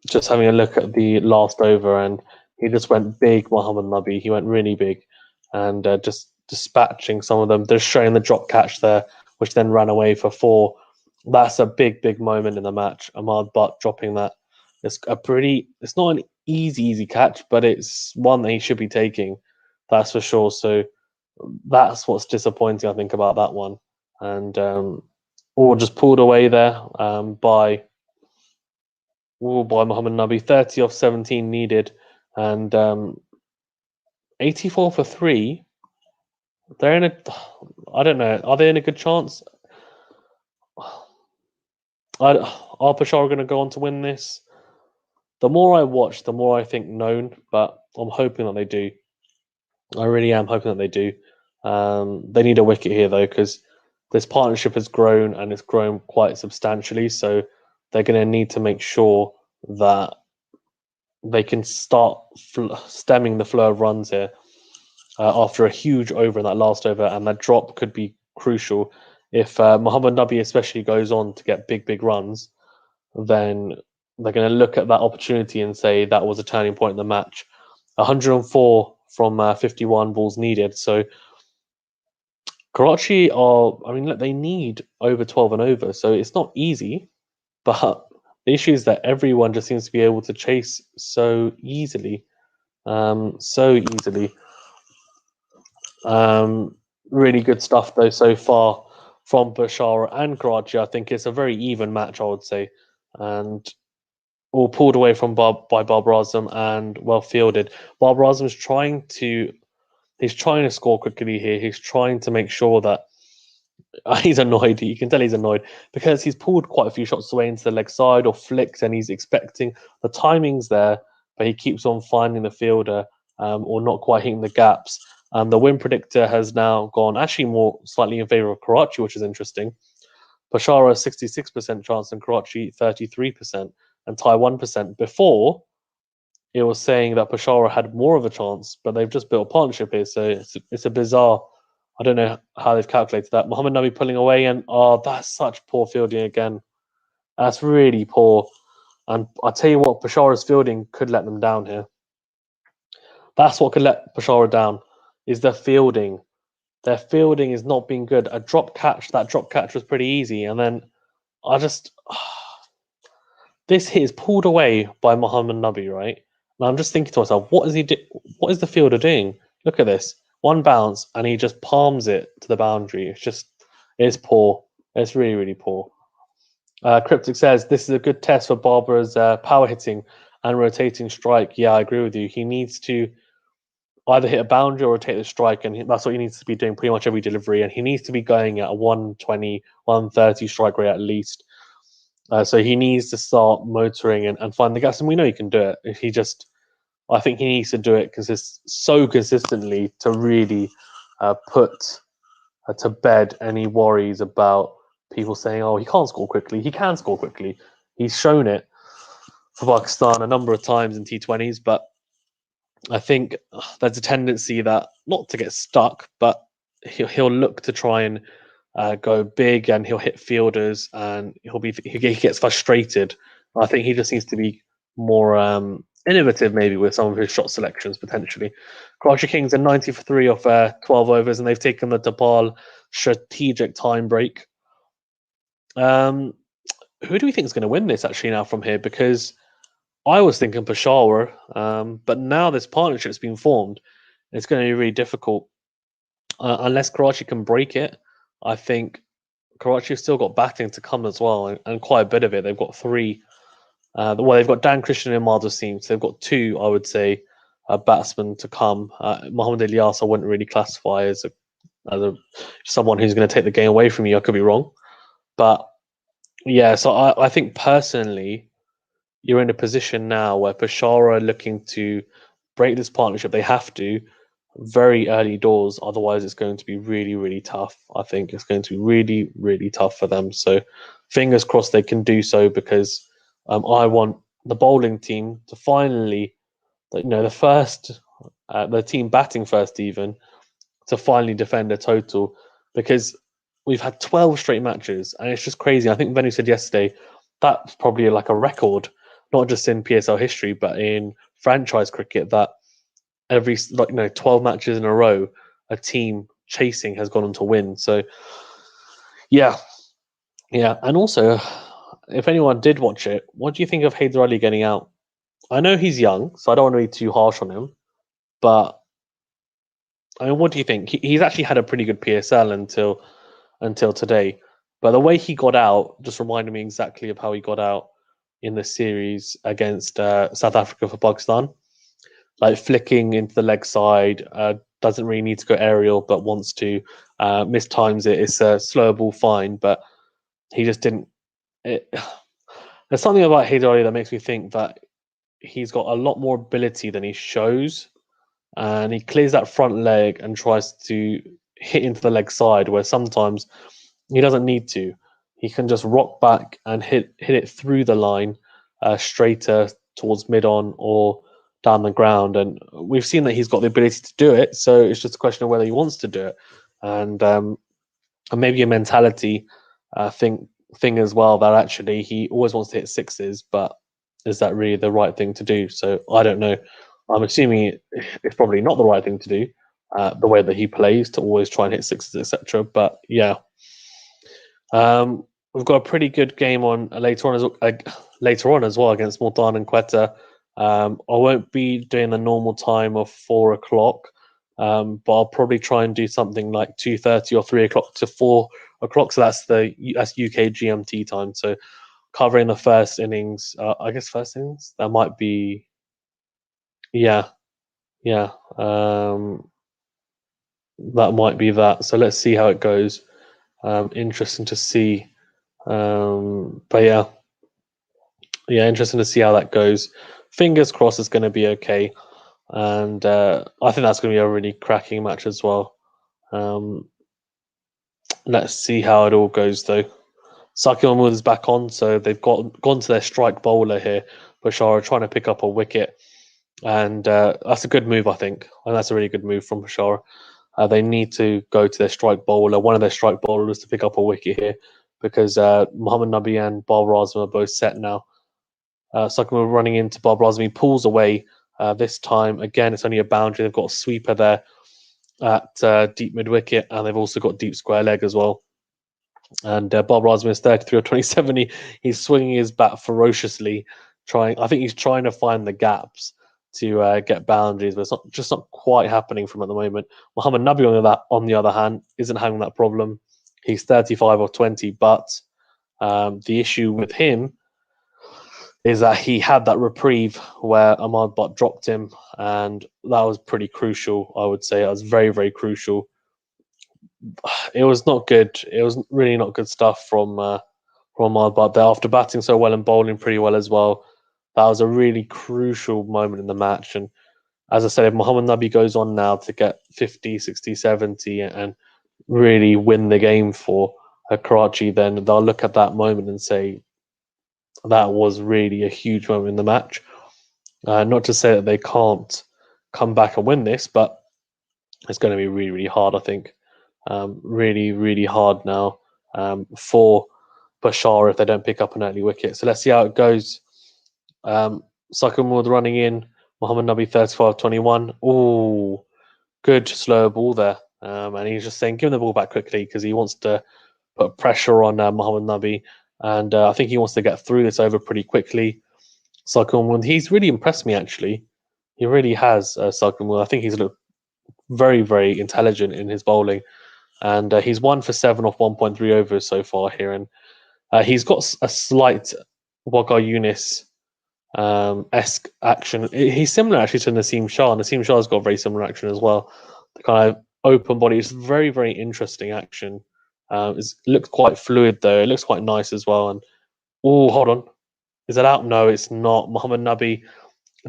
[SPEAKER 1] just having a look at the last over, and he just went big, Mohamed Nabi. He went really big, and just dispatching some of them. They're showing the drop catch there, which then ran away for 4. That's a big moment in the match. Ahmad Butt dropping that. It's not an easy catch, but it's one that he should be taking. That's for sure. So that's what's disappointing, I think, about that one. And all just pulled away there by Mohamed Nabi. 30 off 17 needed, and 84 for 3. They're in a. I don't know. Are they in a good chance? Are Peshawar going to go on to win this? The more I watch, the more I think known, but I'm hoping that they do. I really am hoping that they do. They need a wicket here, though, because this partnership has grown, and it's grown quite substantially. So they're going to need to make sure that they can start stemming the flow of runs here after a huge over in that last over, and that drop could be crucial. If Mohammad Nabi especially goes on to get big runs, then they're going to look at that opportunity and say that was a turning point in the match. 104 from 51 balls needed. So Karachi look, they need over 12 and over. So it's not easy, but the issue is that everyone just seems to be able to chase so easily. Really good stuff, though, so far from Peshawar and Karachi. I think it's a very even match, I would say. And all pulled away from by Babar Azam and well fielded. Babar Azam is trying to score quickly here. He's trying to make sure that he's annoyed. You can tell he's annoyed because he's pulled quite a few shots away into the leg side or flicked, and he's expecting the timing's there, but he keeps on finding the fielder or not quite hitting the gaps. And the win predictor has now gone actually more slightly in favour of Karachi, which is interesting. Peshawar 66% chance and Karachi 33% and tie 1%. Before, it was saying that Peshawar had more of a chance, but they've just built a partnership here. So it's a bizarre. I don't know how they've calculated that. Mohammad Nabi pulling away, and that's such poor fielding again. That's really poor. And I tell you what, Peshawar's fielding could let them down here. That's what could let Peshawar down, is their fielding. Their fielding is not being good. That drop catch was pretty easy, and then this hit is pulled away by Mohammad Nabi, right? And I'm just thinking to myself, what is the fielder doing? Look at this. One bounce, and he just palms it to the boundary. It's poor. It's really poor. Cryptic says, this is a good test for Barbara's power hitting and rotating strike. Yeah, I agree with you. He needs to either hit a boundary or rotate the strike, and that's what he needs to be doing pretty much every delivery. And he needs to be going at a 120, 130 strike rate at least. So he needs to start motoring and find the gaps, and we know he can do it. He just I think he needs to do it so consistently to really put to bed any worries about people saying, "Oh, he can't score quickly." He can score quickly. He's shown it for Pakistan a number of times in T20s, but I think there's a tendency that not to get stuck, but he'll look to try and go big, and he'll hit fielders, and he gets frustrated. I think he just needs to be more innovative, maybe with some of his shot selections potentially. Karachi Kings are 90 for 3 off 12 overs, and they've taken the Tapal strategic time break. Who do we think is going to win this actually now from here? Because I was thinking Peshawar, but now this partnership's been formed. It's going to be really difficult unless Karachi can break it. I think Karachi have still got batting to come as well, and quite a bit of it. They've got three. They've got Dan Christian and Imad Wasim, so they've got two, I would say, batsmen to come. Mohammad Ilyas, I wouldn't really classify as someone who's going to take the game away from you. I could be wrong, but yeah. So I think personally, you're in a position now where Peshawar are looking to break this partnership. They have to very early doors, otherwise it's going to be really, really tough. I think it's going to be really, really tough for them. So fingers crossed they can do so, because I want the bowling team to finally, the team batting first even, to finally defend a total, because we've had 12 straight matches and it's just crazy. I think Venu said yesterday that's probably like a record, not just in PSL history, but in franchise cricket, that every 12 matches in a row, a team chasing has gone on to win. So yeah, and also, if anyone did watch it, what do you think of Haider Ali getting out? I know he's young, so I don't want to be too harsh on him, but I mean, what do you think? He's actually had a pretty good PSL until today, but the way he got out just reminded me exactly of how he got out in the series against South Africa for Pakistan, like flicking into the leg side. Doesn't really need to go aerial, but wants to. Mistimes it. It's a slow ball, fine, but he just didn't. It, there's something about Haider Ali that makes me think that he's got a lot more ability than he shows, and he clears that front leg and tries to hit into the leg side, where sometimes he doesn't need to. He can just rock back and hit it through the line, straighter towards mid on or down the ground. And we've seen that he's got the ability to do it. So it's just a question of whether he wants to do it, and maybe a mentality thing as well, that actually he always wants to hit sixes, but is that really the right thing to do? So I don't know. I'm assuming it's probably not the right thing to do, the way that he plays, to always try and hit sixes, etc. But yeah, we've got a pretty good game on later on as well against Multan and Quetta. I won't be doing the normal time of 4 o'clock, but I'll probably try and do something like 2:30 or 3 o'clock to 4 o'clock. So that's UK GMT time. So covering the first innings, I guess first innings that might be, yeah, yeah. That might be that. So let's see how it goes. Interesting to see. But yeah, interesting to see how that goes. Fingers crossed it's going to be okay, and I think that's going to be a really cracking match as well. Let's see how it all goes though. Saki Mahmood is back on, so they've gone to their strike bowler here. Bashar trying to pick up a wicket, and that's a good move, I think. And that's a really good move from Bashar. They need to go to their strike bowler, one of their strike bowlers, to pick up a wicket here, because Mohammad Nabi and Babar Azmi are both set now. Sakuma running into Babar Azmi, pulls away. This time, again, it's only a boundary. They've got a sweeper there at deep mid wicket, and they've also got deep square leg as well. And Babar Azmi is 33 or 27. He's swinging his bat ferociously, I think he's trying to find the gaps to get boundaries, but it's not quite happening from at the moment. Mohammad Nabi, on the other hand, isn't having that problem. He's 35 or 20, but the issue with him is that he had that reprieve where Ahmad Butt dropped him, and that was pretty crucial, I would say. That was very, very crucial. It was not good. It was really not good stuff from Ahmad Butt there. After batting so well and bowling pretty well as well, That was a really crucial moment in the match. And as I said, if Mohamed Nabi goes on now to get 50, 60, 70 and really win the game for Karachi, then they'll look at that moment and say that was really a huge moment in the match. Not to say that they can't come back and win this, but it's going to be really, really hard, I think. Really, really hard now for Bashar if they don't pick up an early wicket. So let's see how it goes. Sakumud running in, Mohamed Nabi 35-21. Ooh, good slow ball there. And he's just saying, give him the ball back quickly because he wants to put pressure on Mohamed Nabi. And I think he wants to get through this over pretty quickly. Sakumud, he's really impressed me, actually. He really has, Sakumud. I think he's looked very, very intelligent in his bowling. And he's 1 for 7 off 1.3 overs so far here. And he's got a slight Waqar Yunis esque action. He's similar actually to Naseem Shah. Naseem Shah's got very similar action as well. The kind of open body. It's very, very interesting action. It looks quite fluid though. It looks quite nice as well. And oh, hold on. Is that out? No, it's not. Mohamed Nabi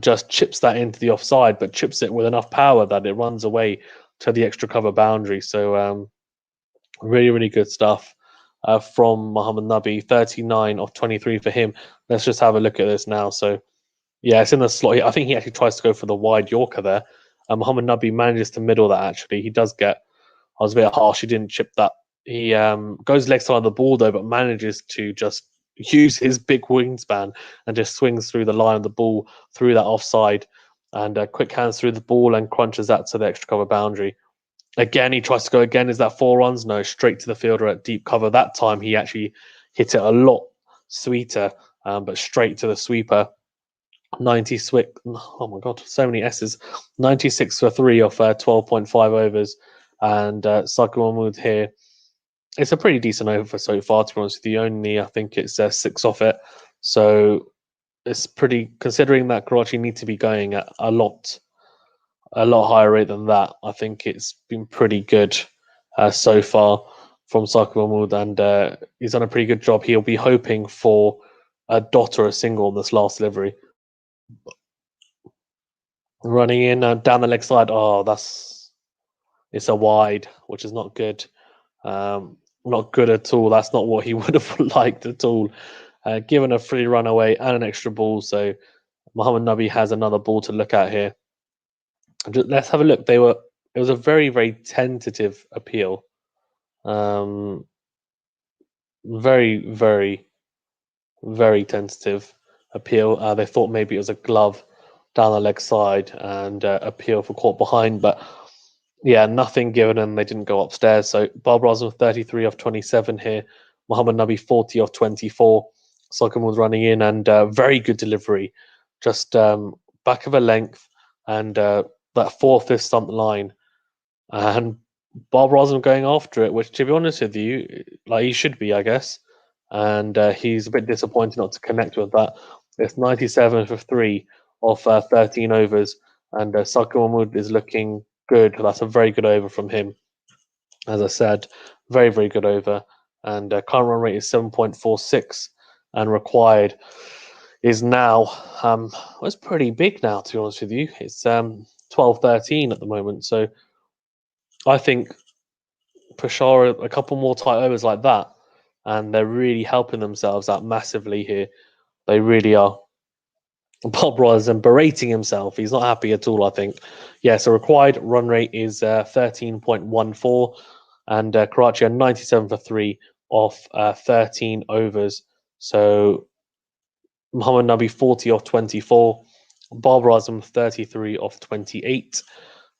[SPEAKER 1] just chips that into the offside, but chips it with enough power that it runs away to the extra cover boundary. So really, really good stuff from Mohamed Nabi. 39 off 23 for him. Let's just have a look at this now. So yeah, it's in the slot. I think he actually tries to go for the wide Yorker there. Mohamed Nabi manages to middle that actually. He does get, I was a bit harsh, he didn't chip that. He goes leg side of the ball though, but manages to just use his big wingspan and just swings through the line of the ball through that offside and quick hands through the ball and crunches that to the extra cover boundary. Again, he tries to go again. Is that 4 runs? No, straight to the fielder at deep cover. That time he actually hit it a lot sweeter, but straight to the sweeper. 96. Oh my god, so many S's. 96 for 3 off 12.5 overs. And Saku Mahmood here. It's a pretty decent over so far, to be honest with you. Only, I think it's 6 off it. So it's pretty, considering that Karachi need to be going at a lot higher rate than that. I think it's been pretty good so far from Saku Mahmood, and he's done a pretty good job. He'll be hoping for a dot or a single on this last delivery. Running in down the leg side. Oh, it's a wide, which is not good. Not good at all. That's not what he would have liked at all. Given a free run away and an extra ball, so Mohamed Nabi has another ball to look at here. Let's have a look. It was a very, very tentative appeal. Very, very, very tentative appeal. They thought maybe it was a glove down the leg side and appeal for caught behind, but yeah, nothing given and they didn't go upstairs. So Babar Azam 33 off 27 here. Mohamed Nabi 40 off 24. Sokam was running in and very good delivery. Just back of a length and that 4/5 stump line. And Babar Azam going after it, which to be honest with you, like he should be, I guess. And he's a bit disappointed not to connect with that. It's 97 for 3 off 13 overs. And Saku Mahmood is looking good. That's a very good over from him. As I said, very, very good over. And current run rate is 7.46 and required is now, it's pretty big now, to be honest with you. It's 12-13 at the moment. So I think Peshawar, a couple more tight overs like that, and they're really helping themselves out massively here. They really are. Bob Rosen berating himself. He's not happy at all, I think. Yeah, so required run rate is 13.14, and Karachi are 97 for 3 off 13 overs. So Mohamed Nabi 40 off 24, Bob Rosen 33 off 28.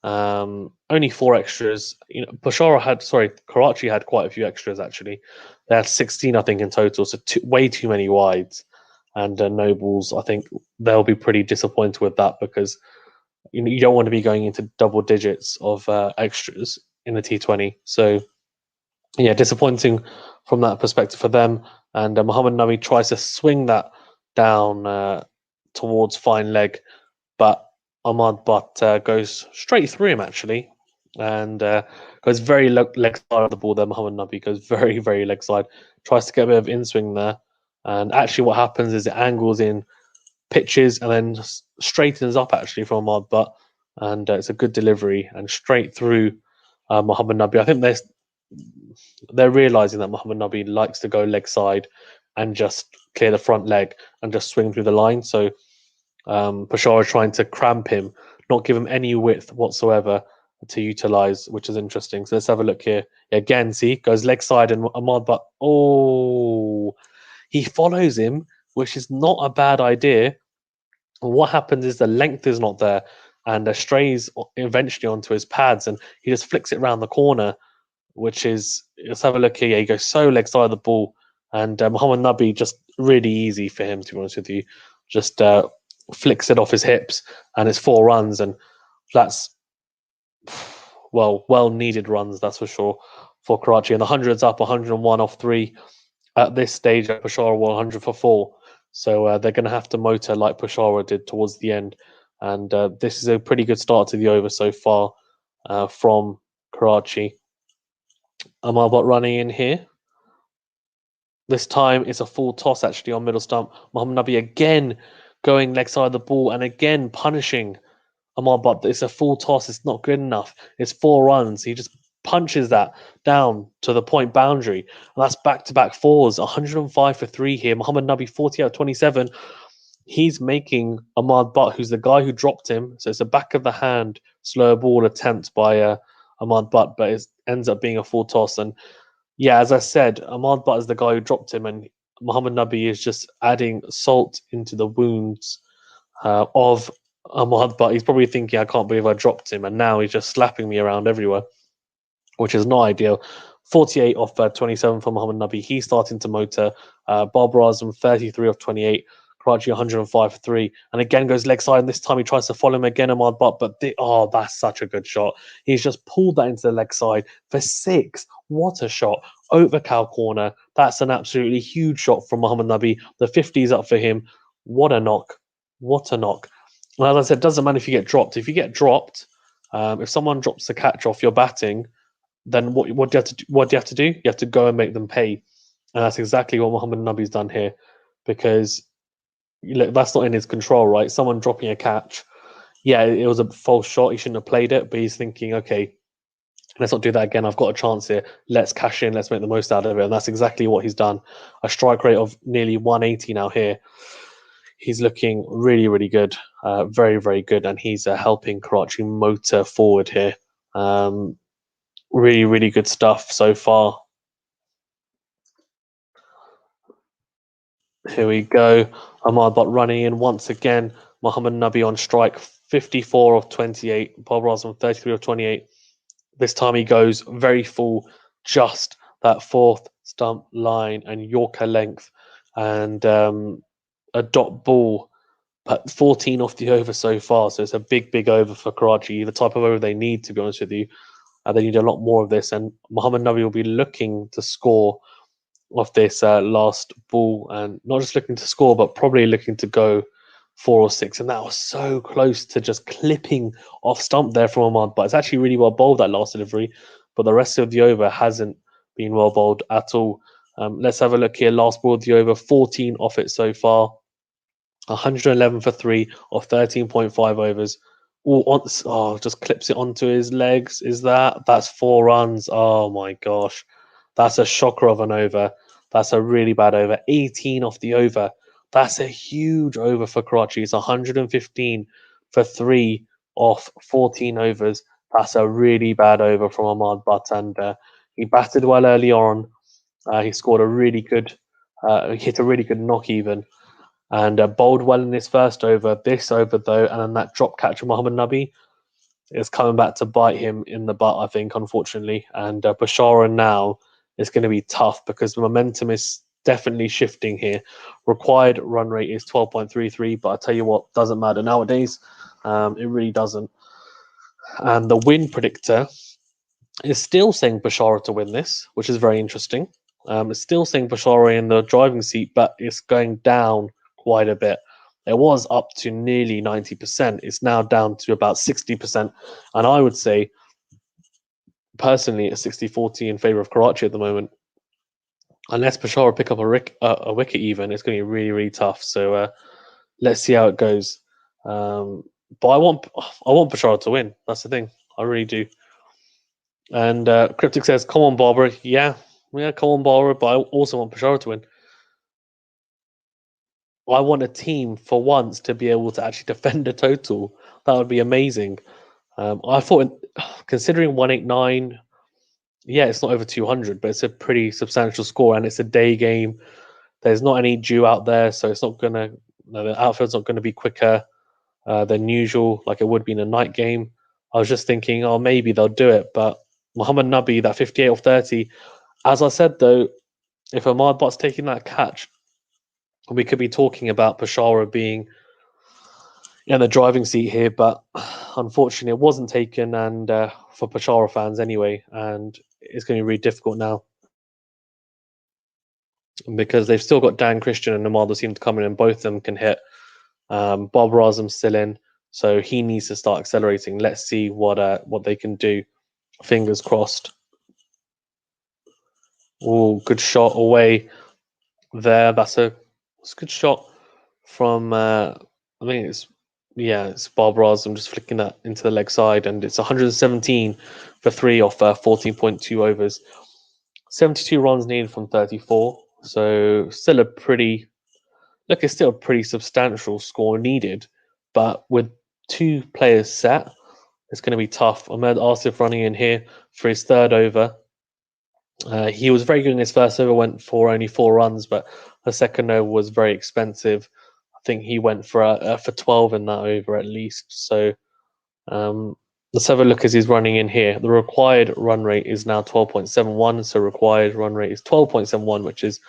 [SPEAKER 1] Only 4 extras. Karachi had quite a few extras actually. They had 16, I think, in total. So way too many wides and no balls. I think they'll be pretty disappointed with that because you don't want to be going into double digits of extras in the T20. So yeah, disappointing from that perspective for them. And Mohamed Nabi tries to swing that down towards fine leg, but Ahmad Butt goes straight through him actually, and goes very leg side of the ball there. Mohamed Nabi goes very, very leg side, tries to get a bit of in swing there, and actually what happens is it angles in pitches and then straightens up actually from Ahmad Butt, and it's a good delivery and straight through Mohammad Nabi. I think they're realizing that Mohammad Nabi likes to go leg side and just clear the front leg and just swing through the line. So Peshawar trying to cramp him, not give him any width whatsoever to utilize, which is interesting. So let's have a look here. Again, see, goes leg side and Ahmad, but he follows him, which is not a bad idea. And what happens is the length is not there, and strays eventually onto his pads, and he just flicks it around the corner, which is, let's have a look here. He goes so leg side of the ball, and Muhammad Nabi just really easy for him, to be honest with you. Just flicks it off his hips, and it's 4 runs, and that's well needed runs, that's for sure, for Karachi. And the hundreds up, 101 off 3 at this stage. Peshawar 100 for 4, so they're going to have to motor like Peshawar did towards the end. And this is a pretty good start to the over so far from Karachi. Amarbot running in here. This time it's a full toss actually on middle stump. Mohammad Nabi again going leg side of the ball and again punishing Amarbot. It's a full toss. It's not good enough. It's 4 runs. He just punches that down to the point boundary. And that's back-to-back 4s. 105 for 3 here. Mohammad Nabi 40 out of 27. He's making Ahmad Butt, who's the guy who dropped him. So it's a back of the hand slow ball attempt by Ahmad Butt, but it ends up being a full toss. And yeah, as I said, Ahmad Butt is the guy who dropped him, and Mohammad Nabi is just adding salt into the wounds of Ahmad Butt. He's probably thinking, I can't believe I dropped him, and now he's just slapping me around everywhere, which is not ideal. 48 off 27 for Mohammad Nabi. He's starting to motor. Babar Azam 33 off 28. Karachi 105 for 3. And again goes leg side, and this time he tries to follow him again, Ahmad Butt. But that's such a good shot. He's just pulled that into the leg side for 6. What a shot. Over cow corner. That's an absolutely huge shot from Mohammad Nabi. The 50's up for him. What a knock. What a knock. Well, as I said, it doesn't matter if you get dropped. If you get dropped, if someone drops the catch off your batting, then what do you have to do? What do you have to do? You have to go and make them pay. And that's exactly what Mohammad Nabi's done here, because look, that's not in his control, right? Someone dropping a catch. Yeah, it was a false shot. He shouldn't have played it, but he's thinking, okay, let's not do that again. I've got a chance here. Let's cash in. Let's make the most out of it. And that's exactly what he's done. A strike rate of nearly 180 now here. He's looking really, really good. Very, very good. And he's helping Karachi motor forward here. Really, really good stuff so far. Here we go. Ahmad Butt running in once again. Mohammad Nabi on strike, 54 of 28. Babar Azam 33 of 28. This time he goes very full, just that 4th stump line and Yorker length, and a dot ball. But 14 off the over so far, so it's a big, big over for Karachi. The type of over they need, to be honest with you. They need a lot more of this, and Mohammad Nabi will be looking to score off this last ball, and not just looking to score, but probably looking to go 4 or 6. And that was so close to just clipping off stump there from Ahmad. But it's actually really well bowled, that last delivery, but the rest of the over hasn't been well bowled at all. Let's have a look here. Last ball of the over, 14 off it so far. 111 for 3 off 13.5 overs. Just clips it onto his legs. That's 4 runs? Oh my gosh. That's a shocker of an over. That's a really bad over. 18 off the over. That's a huge over for Karachi. It's 115 for 3 off 14 overs. That's a really bad over from Ahmad Butt. And he batted well early on. He scored a really good, hit a really good knock even. And bowled well in his first over. This over, though, and then that drop catch from Mohammad Nabi is coming back to bite him in the butt, I think, unfortunately. And Peshawar now is going to be tough, because the momentum is definitely shifting here. Required run rate is 12.33, but I tell you what, doesn't matter nowadays. It really doesn't. And the win predictor is still saying Peshawar to win this, which is very interesting. It's still saying Peshawar in the driving seat, but it's going down quite a bit. It was up to nearly 90%. It's now down to about 60%. And I would say, personally, a 60-40 in favour of Karachi at the moment. Unless Peshawar pick up a wicket even, it's going to be really, really tough. So let's see how it goes. But I want Peshawar to win. That's the thing. I really do. And Cryptic says, "Come on, Barbara. Yeah, come on, Barbara. But I also want Peshawar to win. I want a team for once to be able to actually defend a total. That would be amazing. I thought, considering 189, yeah, it's not over 200, but it's a pretty substantial score, and it's a day game. There's not any dew out there, so it's not gonna. No, the outfield's not going to be quicker than usual, like it would be in a night game. I was just thinking, oh, maybe they'll do it, but Muhammad Nabi, that 58 of 30. As I said though, if Ahmad Butt's taking that catch, we could be talking about Peshawar being in the driving seat here, but unfortunately, it wasn't taken, and for Peshawar fans anyway, and it's going to be really difficult now because they've still got Dan Christian and Ahmad seem to come in, and both of them can hit. Bob Razum's still in, so he needs to start accelerating. Let's see what they can do. Fingers crossed. Oh, good shot away there. That's a good shot from. I think it's Bob Razum just flicking that into the leg side, and it's 117 for three off 14.2 overs. 72 runs needed from 34, so still a pretty look. It's still a pretty substantial score needed, but with two players set, it's going to be tough. Ahmed Asif running in here for his third over. He was very good in his first over, went for only 4 runs, but the second over was very expensive. I think he went for 12 in that over at least. So um, let's have a look as he's running in here. The required run rate is now 12.71, so required run rate is 12.71, which is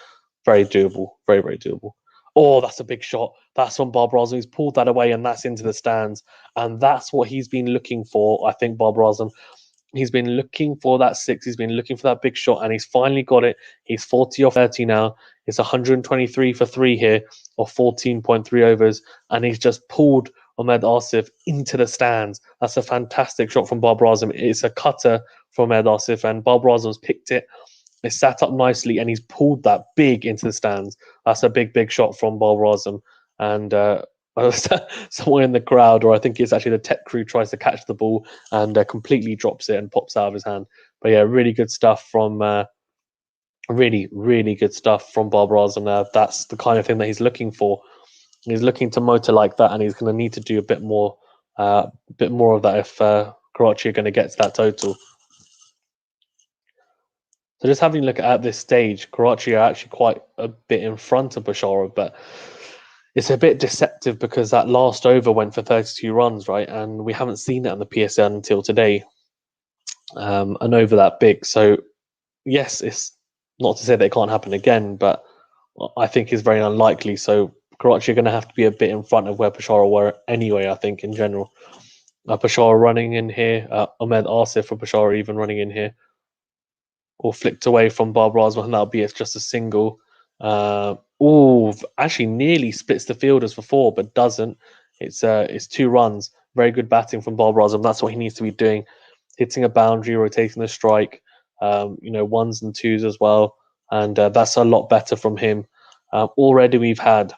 [SPEAKER 1] very doable, very very doable. Oh, that's a big shot. That's from Bob Razum. He's pulled that away, and that's into the stands. And that's what he's been looking for, I think, Bob Razum. He's been looking for that six. He's been looking for that big shot, and he's finally got it. He's 40 off 30 now. It's 123 for three here, or 14.3 overs, and he's just pulled Ahmed Asif into the stands. That's a fantastic shot from Bob Razum. It's a cutter from Ahmed Asif, and Bob Razum's picked it. It's sat up nicely, and he's pulled that big into the stands. That's a big, big shot from Bob Razum. And someone in the crowd, or I think it's actually the tech crew, tries to catch the ball and completely drops it and pops out of his hand. But yeah, really good stuff from really, really good stuff from Bob Razum. That's the kind of thing that he's looking for. He's looking to motor like that, and he's going to need to do a bit more of that if Karachi are going to get to that total. So just having a look at this stage, Karachi are actually quite a bit in front of Peshawar, but it's a bit deceptive because that last over went for 32 runs, right? And we haven't seen it on the PSL until today, an over that big. So yes, it's not to say that it can't happen again, but I think it's very unlikely. So Karachi are going to have to be a bit in front of where Peshawar were anyway, I think, in general. Peshawar running in here, Ahmed Asif for Peshawar even running in here, or flicked away from Barbara Osman. That'll be just a single. Actually nearly splits the fielders for 4, but doesn't. It's 2 runs. Very good batting from Barbara Osman. That's what he needs to be doing. Hitting a boundary, rotating the strike, ones and twos as well. And that's a lot better from him. Already we've had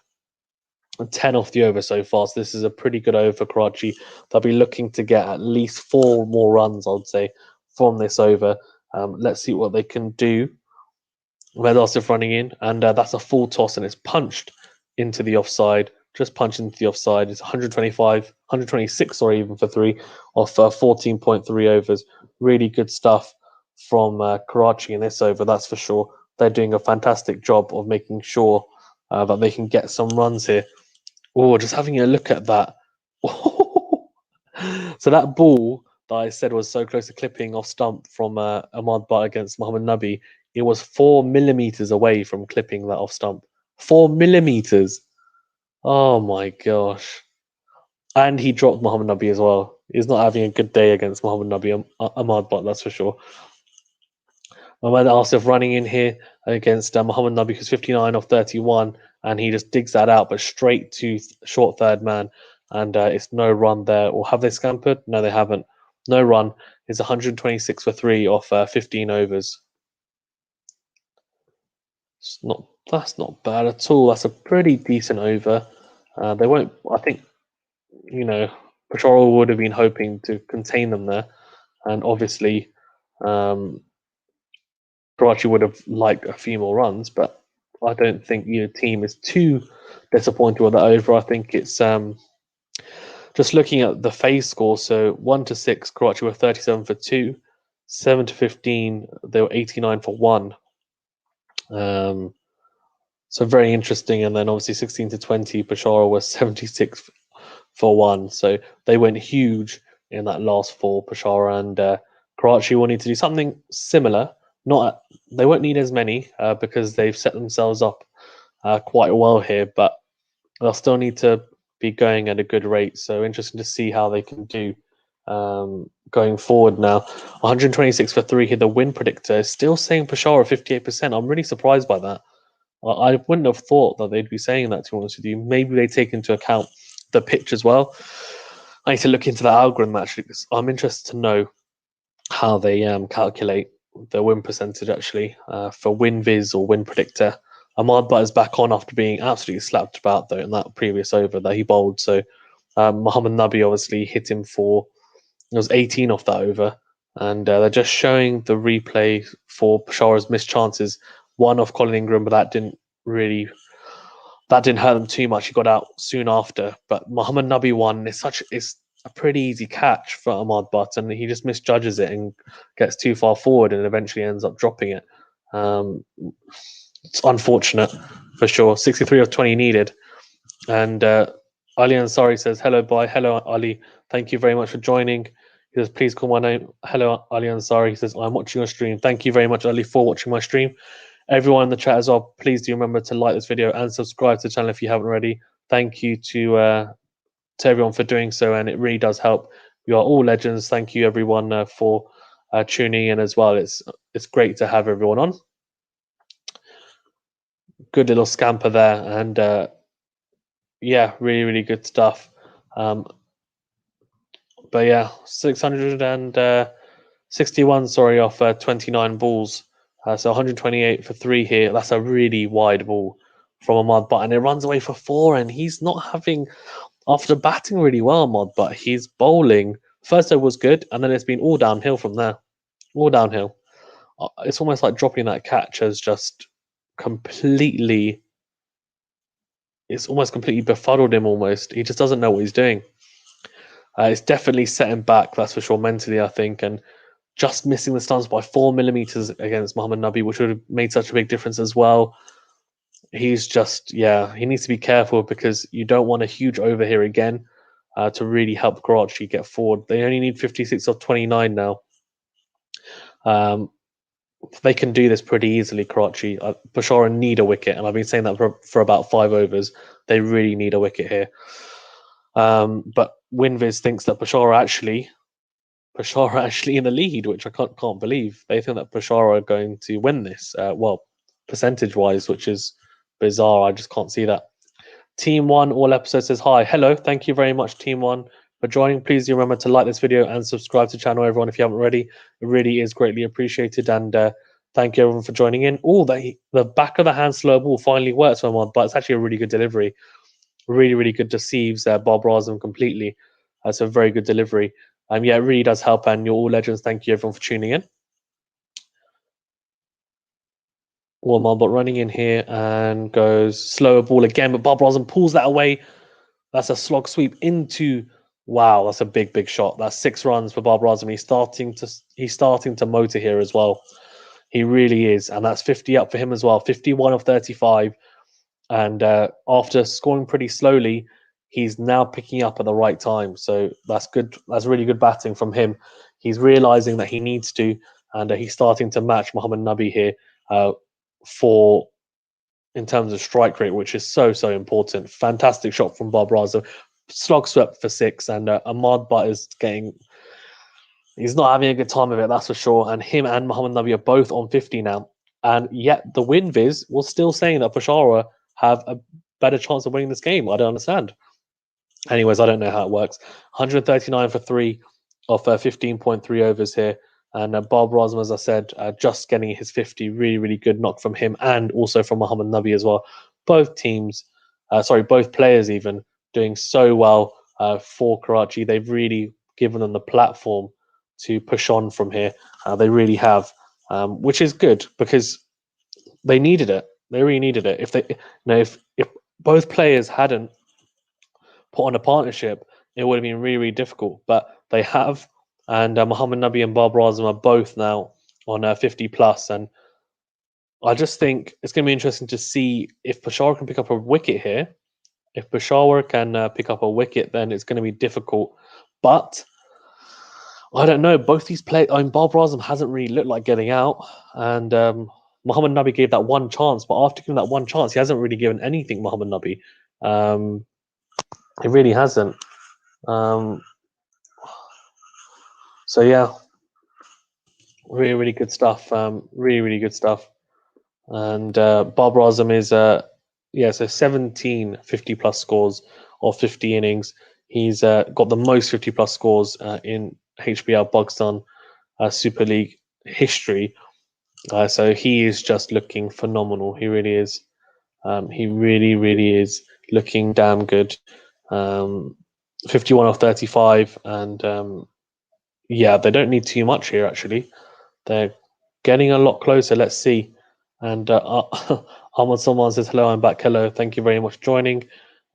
[SPEAKER 1] 10 off the over so far. So this is a pretty good over for Karachi. They'll be looking to get at least 4 more runs, I would say, from this over. Let's see what they can do. Medosif running in, and that's a full toss, and it's punched into the offside. Just punched into the offside. It's 125, 126, or even for 3 off 14.3 overs. Really good stuff from Karachi in this over, that's for sure. They're doing a fantastic job of making sure that they can get some runs here. Oh, just having a look at that. So that ball that I said was so close to clipping off stump from Ahmad Butt against Mohammad Nabi, it was 4 millimeters away from clipping that off stump. 4 millimeters. Oh my gosh. And he dropped Mohammad Nabi as well. He's not having a good day against Mohammad Nabi, Ahmad Butt, that's for sure. Mohammad Asif running in here against Mohammad Nabi, who's 59 off 31, and he just digs that out, but straight to short third man, and it's no run there. Or have they scampered? No, they haven't. No run. It's 126 for 3 off 15 overs. That's not bad at all. That's a pretty decent over. They won't. I think Peshawar would have been hoping to contain them there, and obviously um, Karachi would have liked a few more runs. But I don't think your team is too disappointed with that over. I think it's just looking at the phase score. So 1 to 6, Karachi were 37 for 2. 7 to 15, they were 89 for 1. So very interesting. And then obviously 16 to 20, Peshawar was 76 for 1. So they went huge in that last four. Peshawar and Karachi will need to do something similar. Not They won't need as many because they've set themselves up quite well here, but they'll still need to be going at a good rate. So interesting to see how they can do going forward now. 126 for 3 here. The win predictor is still saying Peshawar 58%. I'm really surprised by that. I wouldn't have thought that they'd be saying that, to be honest with you. Maybe they take into account the pitch as well. I need to look into the algorithm actually, because I'm interested to know how they calculate the win percentage actually for WinViz or Win Predictor. Ahmad Butt is back on after being absolutely slapped about though in that previous over that he bowled. So Muhammad Nabi obviously hit him for it was 18 off that over, and they're just showing the replay for Peshawar's missed chances. One off Colin Ingram, but that didn't hurt them too much. He got out soon after. But Muhammad Nabi one is a pretty easy catch for Ahmad Butt, and he just misjudges it and gets too far forward and eventually ends up dropping it. It's unfortunate for sure. 63 of 20 needed. And Ali Ansari says, hello, bye. Hello, Ali. Thank you very much for joining. He says, please call my name. Hello, Ali Ansari. He says, I'm watching your stream. Thank you very much, Ali, for watching my stream. Everyone in the chat as well, please do remember to like this video and subscribe to the channel if you haven't already. Thank you to everyone for doing so, and it really does help. You are all legends. Thank you, everyone, for tuning in as well. It's great to have everyone on. Good little scamper there, and yeah, really, really good stuff. But yeah, 661, sorry, off 29 balls. So 128 for 3 here. That's a really wide ball from Ahmad Butt, and it runs away for 4. And he's not having, after batting really well, Ahmad Butt, he's bowling. First over was good, and then it's been all downhill from there. All downhill. It's almost like dropping that catch has just completely. It's almost completely befuddled him. Almost, he just doesn't know what he's doing. It's definitely set him back, that's for sure, mentally, I think. And just missing the stumps by 4 millimeters against Muhammad Nabi, which would have made such a big difference as well. He's just, yeah, he needs to be careful because you don't want a huge over here again to really help Karachi get forward. They only need 56 of 29 now. They can do this pretty easily, Karachi. Peshawar need a wicket, and I've been saying that for about 5 overs. They really need a wicket here. But WinViz thinks that Peshawar actually in the lead, which I can't believe. They think that Peshawar are going to win this. Well, percentage-wise, which is bizarre. I just can't see that. Team One, all episodes says hi. Hello, thank you very much, Team One, for joining. Please do remember to like this video and subscribe to the channel, everyone, if you haven't already. It really is greatly appreciated. And thank you, everyone, for joining in. Oh, the back of the hand slow ball finally works for one, but it's actually a really good delivery. Really, really good. Deceives Babar Azam completely. That's a very good delivery. Yeah, it really does help, and you're all legends. Thank you, everyone, for tuning in. Well, but running in here and goes slower ball again, but Babar Azam pulls that away. That's a slog sweep into. Wow, that's a big, big shot. That's 6 runs for Babar Azam. He's starting to motor here as well. He really is, and that's 50 up for him as well. 51 of 35, and after scoring pretty slowly, he's now picking up at the right time. So that's good. That's really good batting from him. He's realizing that he needs to, and he's starting to match Muhammad Nabi here in terms of strike rate, which is so important. Fantastic shot from Babar Azam. Slog swept for 6, and Ahmad Butt is he's not having a good time of it, that's for sure. And him and Muhammad Nabi are both on 50 now. And yet the WinViz was still saying that Peshawar have a better chance of winning this game. I don't understand. Anyways, I don't know how it works. 139 for 3 of 15.3 overs here. And Babar Azam, as I said, just getting his 50. Really, really good knock from him and also from Muhammad Nabi as well. Both teams sorry, both players even doing so well for Karachi. They've really given them the platform to push on from here. They really have, which is good because they needed it. They really needed it. If they, if both players hadn't put on a partnership, it would have been really, really difficult. But they have, and Muhammad Nabi and Babar Azam are both now on 50 plus, and I just think it's going to be interesting to see if Peshawar can pick up a wicket here. If Peshawar can pick up a wicket, then it's going to be difficult. But I don't know. Both these players, I mean, Babar Azam hasn't really looked like getting out, and Muhammad Nabi gave that one chance. But after giving that one chance, he hasn't really given anything. Muhammad Nabi, he really hasn't. Um, so yeah, really, really good stuff. Really, really good stuff. And Babar Azam is so 17 50 plus scores of 50 innings. He's got the most 50 plus scores in HBL Pakistan Super League history. So he is just looking phenomenal. He really is. He really, really is looking damn good. 51 of 35, and yeah, they don't need too much here. Actually, they're getting a lot closer. Let's see. And Ahmad Salman says, hello, I'm back. Hello, thank you very much for joining.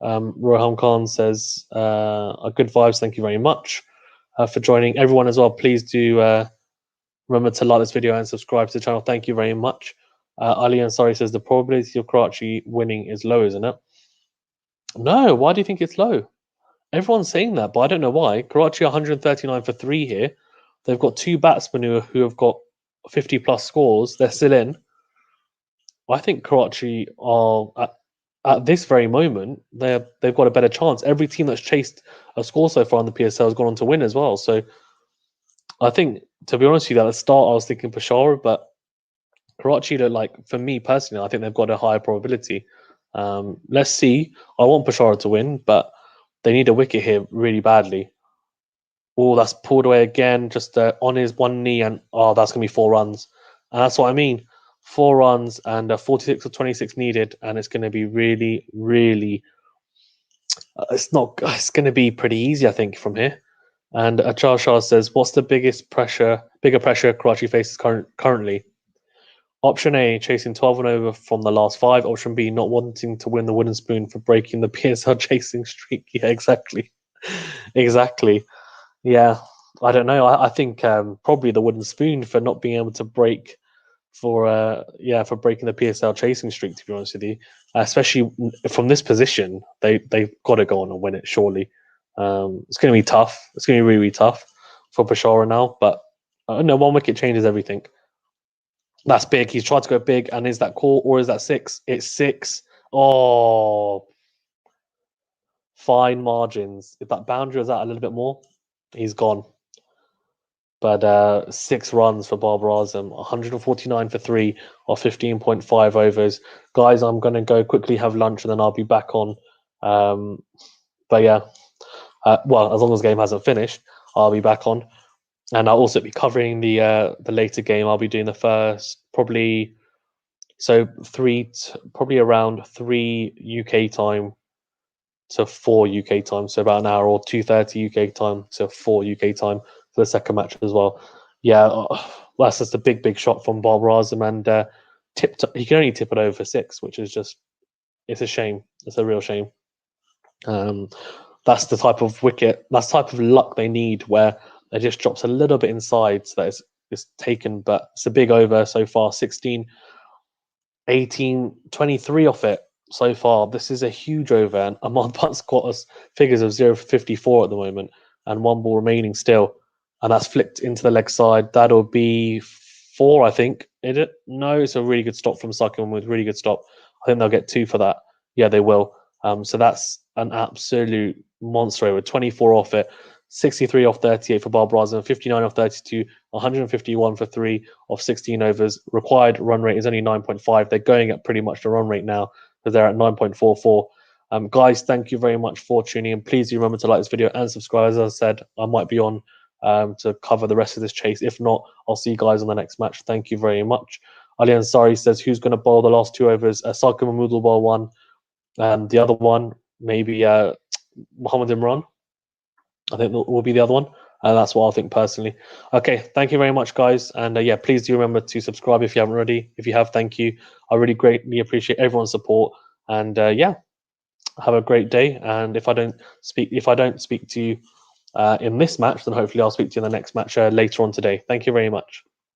[SPEAKER 1] Roham Khan says, a good vibes. Thank you very much for joining. Everyone as well, please do remember to like this video and subscribe to the channel. Thank you very much. Ali Ansari says, the probability of Karachi winning is low, isn't it? No, why do you think it's low? Everyone's saying that, but I don't know why. Karachi 139 for 3 here. They've got two batsmen who have got 50 plus scores. They're still in. I think Karachi are at this very moment they've got a better chance. Every team that's chased a score so far in the PSL has gone on to win as well. So I think, to be honest with you, at the start I was thinking Peshawar, but Karachi, for me personally, I think they've got a higher probability. Let's see. I want Peshawar to win, but they need a wicket here really badly. Oh, that's pulled away again, just on his one knee, and that's gonna be 4 runs, and that's what I mean. 4 runs and 46 or 26 needed, and it's gonna be really, really. It's not. It's gonna be pretty easy, I think, from here. And Achar Shah says, "What's the bigger pressure Karachi faces currently?" Option A, chasing 12 and over from the last 5. Option B, not wanting to win the wooden spoon for breaking the PSL chasing streak. Yeah, exactly, exactly. Yeah, I don't know. I think probably the wooden spoon for not being able to break for breaking the PSL chasing streak. To be honest with you, especially from this position, they've got to go on and win it. Surely, it's going to be tough. It's going to be really, really tough for Peshawar now. But no, 1 wicket changes everything. That's big. He's tried to go big, and is that call or is that 6? It's 6. Oh, fine margins. If that boundary was out a little bit more, he's gone. But 6 runs for Babar Azam, 149 for 3 or 15.5 overs. Guys, I'm going to go quickly have lunch and then I'll be back on. But yeah, well, as long as the game hasn't finished, I'll be back on. And I'll also be covering the later game. I'll be doing the first probably probably around 3 UK time to 4 UK time, so about an hour, or 2:30 UK time to 4 UK time for the second match as well. Yeah, that's just a big shot from Babar Azam, and he can only tip it over for 6, which is just, it's a shame. It's a real shame. That's the type of wicket, that's the type of luck they need, where it just drops a little bit inside so that it's taken. But it's a big over so far, 16, 18, 23 off it so far. This is a huge over, and Ahmad Butt's got us figures of 0 for 54 at the moment, and 1 ball remaining still, and that's flicked into the leg side. That'll be 4, I think. Is it? No, it's a really good stop from Sakim with really good stop. I think they'll get 2 for that. Yeah, they will. So that's an absolute monster over. 24 off it, 63 off 38 for Babar Azam, 59 off 32, 151 for 3 off 16 overs. Required run rate is only 9.5. They're going at pretty much the run rate now because they're at 9.44. Guys, thank you very much for tuning in. Please do remember to like this video and subscribe. As I said, I might be on to cover the rest of this chase. If not, I'll see you guys on the next match. Thank you very much. Ali Ansari says, who's going to bowl the last 2 overs? Sakim Mahmood will bowl 1. The other one, maybe Mohammed Imran. I think will be the other one. That's what I think personally. Okay, thank you very much, guys. And yeah, please do remember to subscribe if you haven't already. If you have, thank you. I really greatly appreciate everyone's support. And yeah, have a great day. And if I don't speak to you in this match, then hopefully I'll speak to you in the next match later on today. Thank you very much.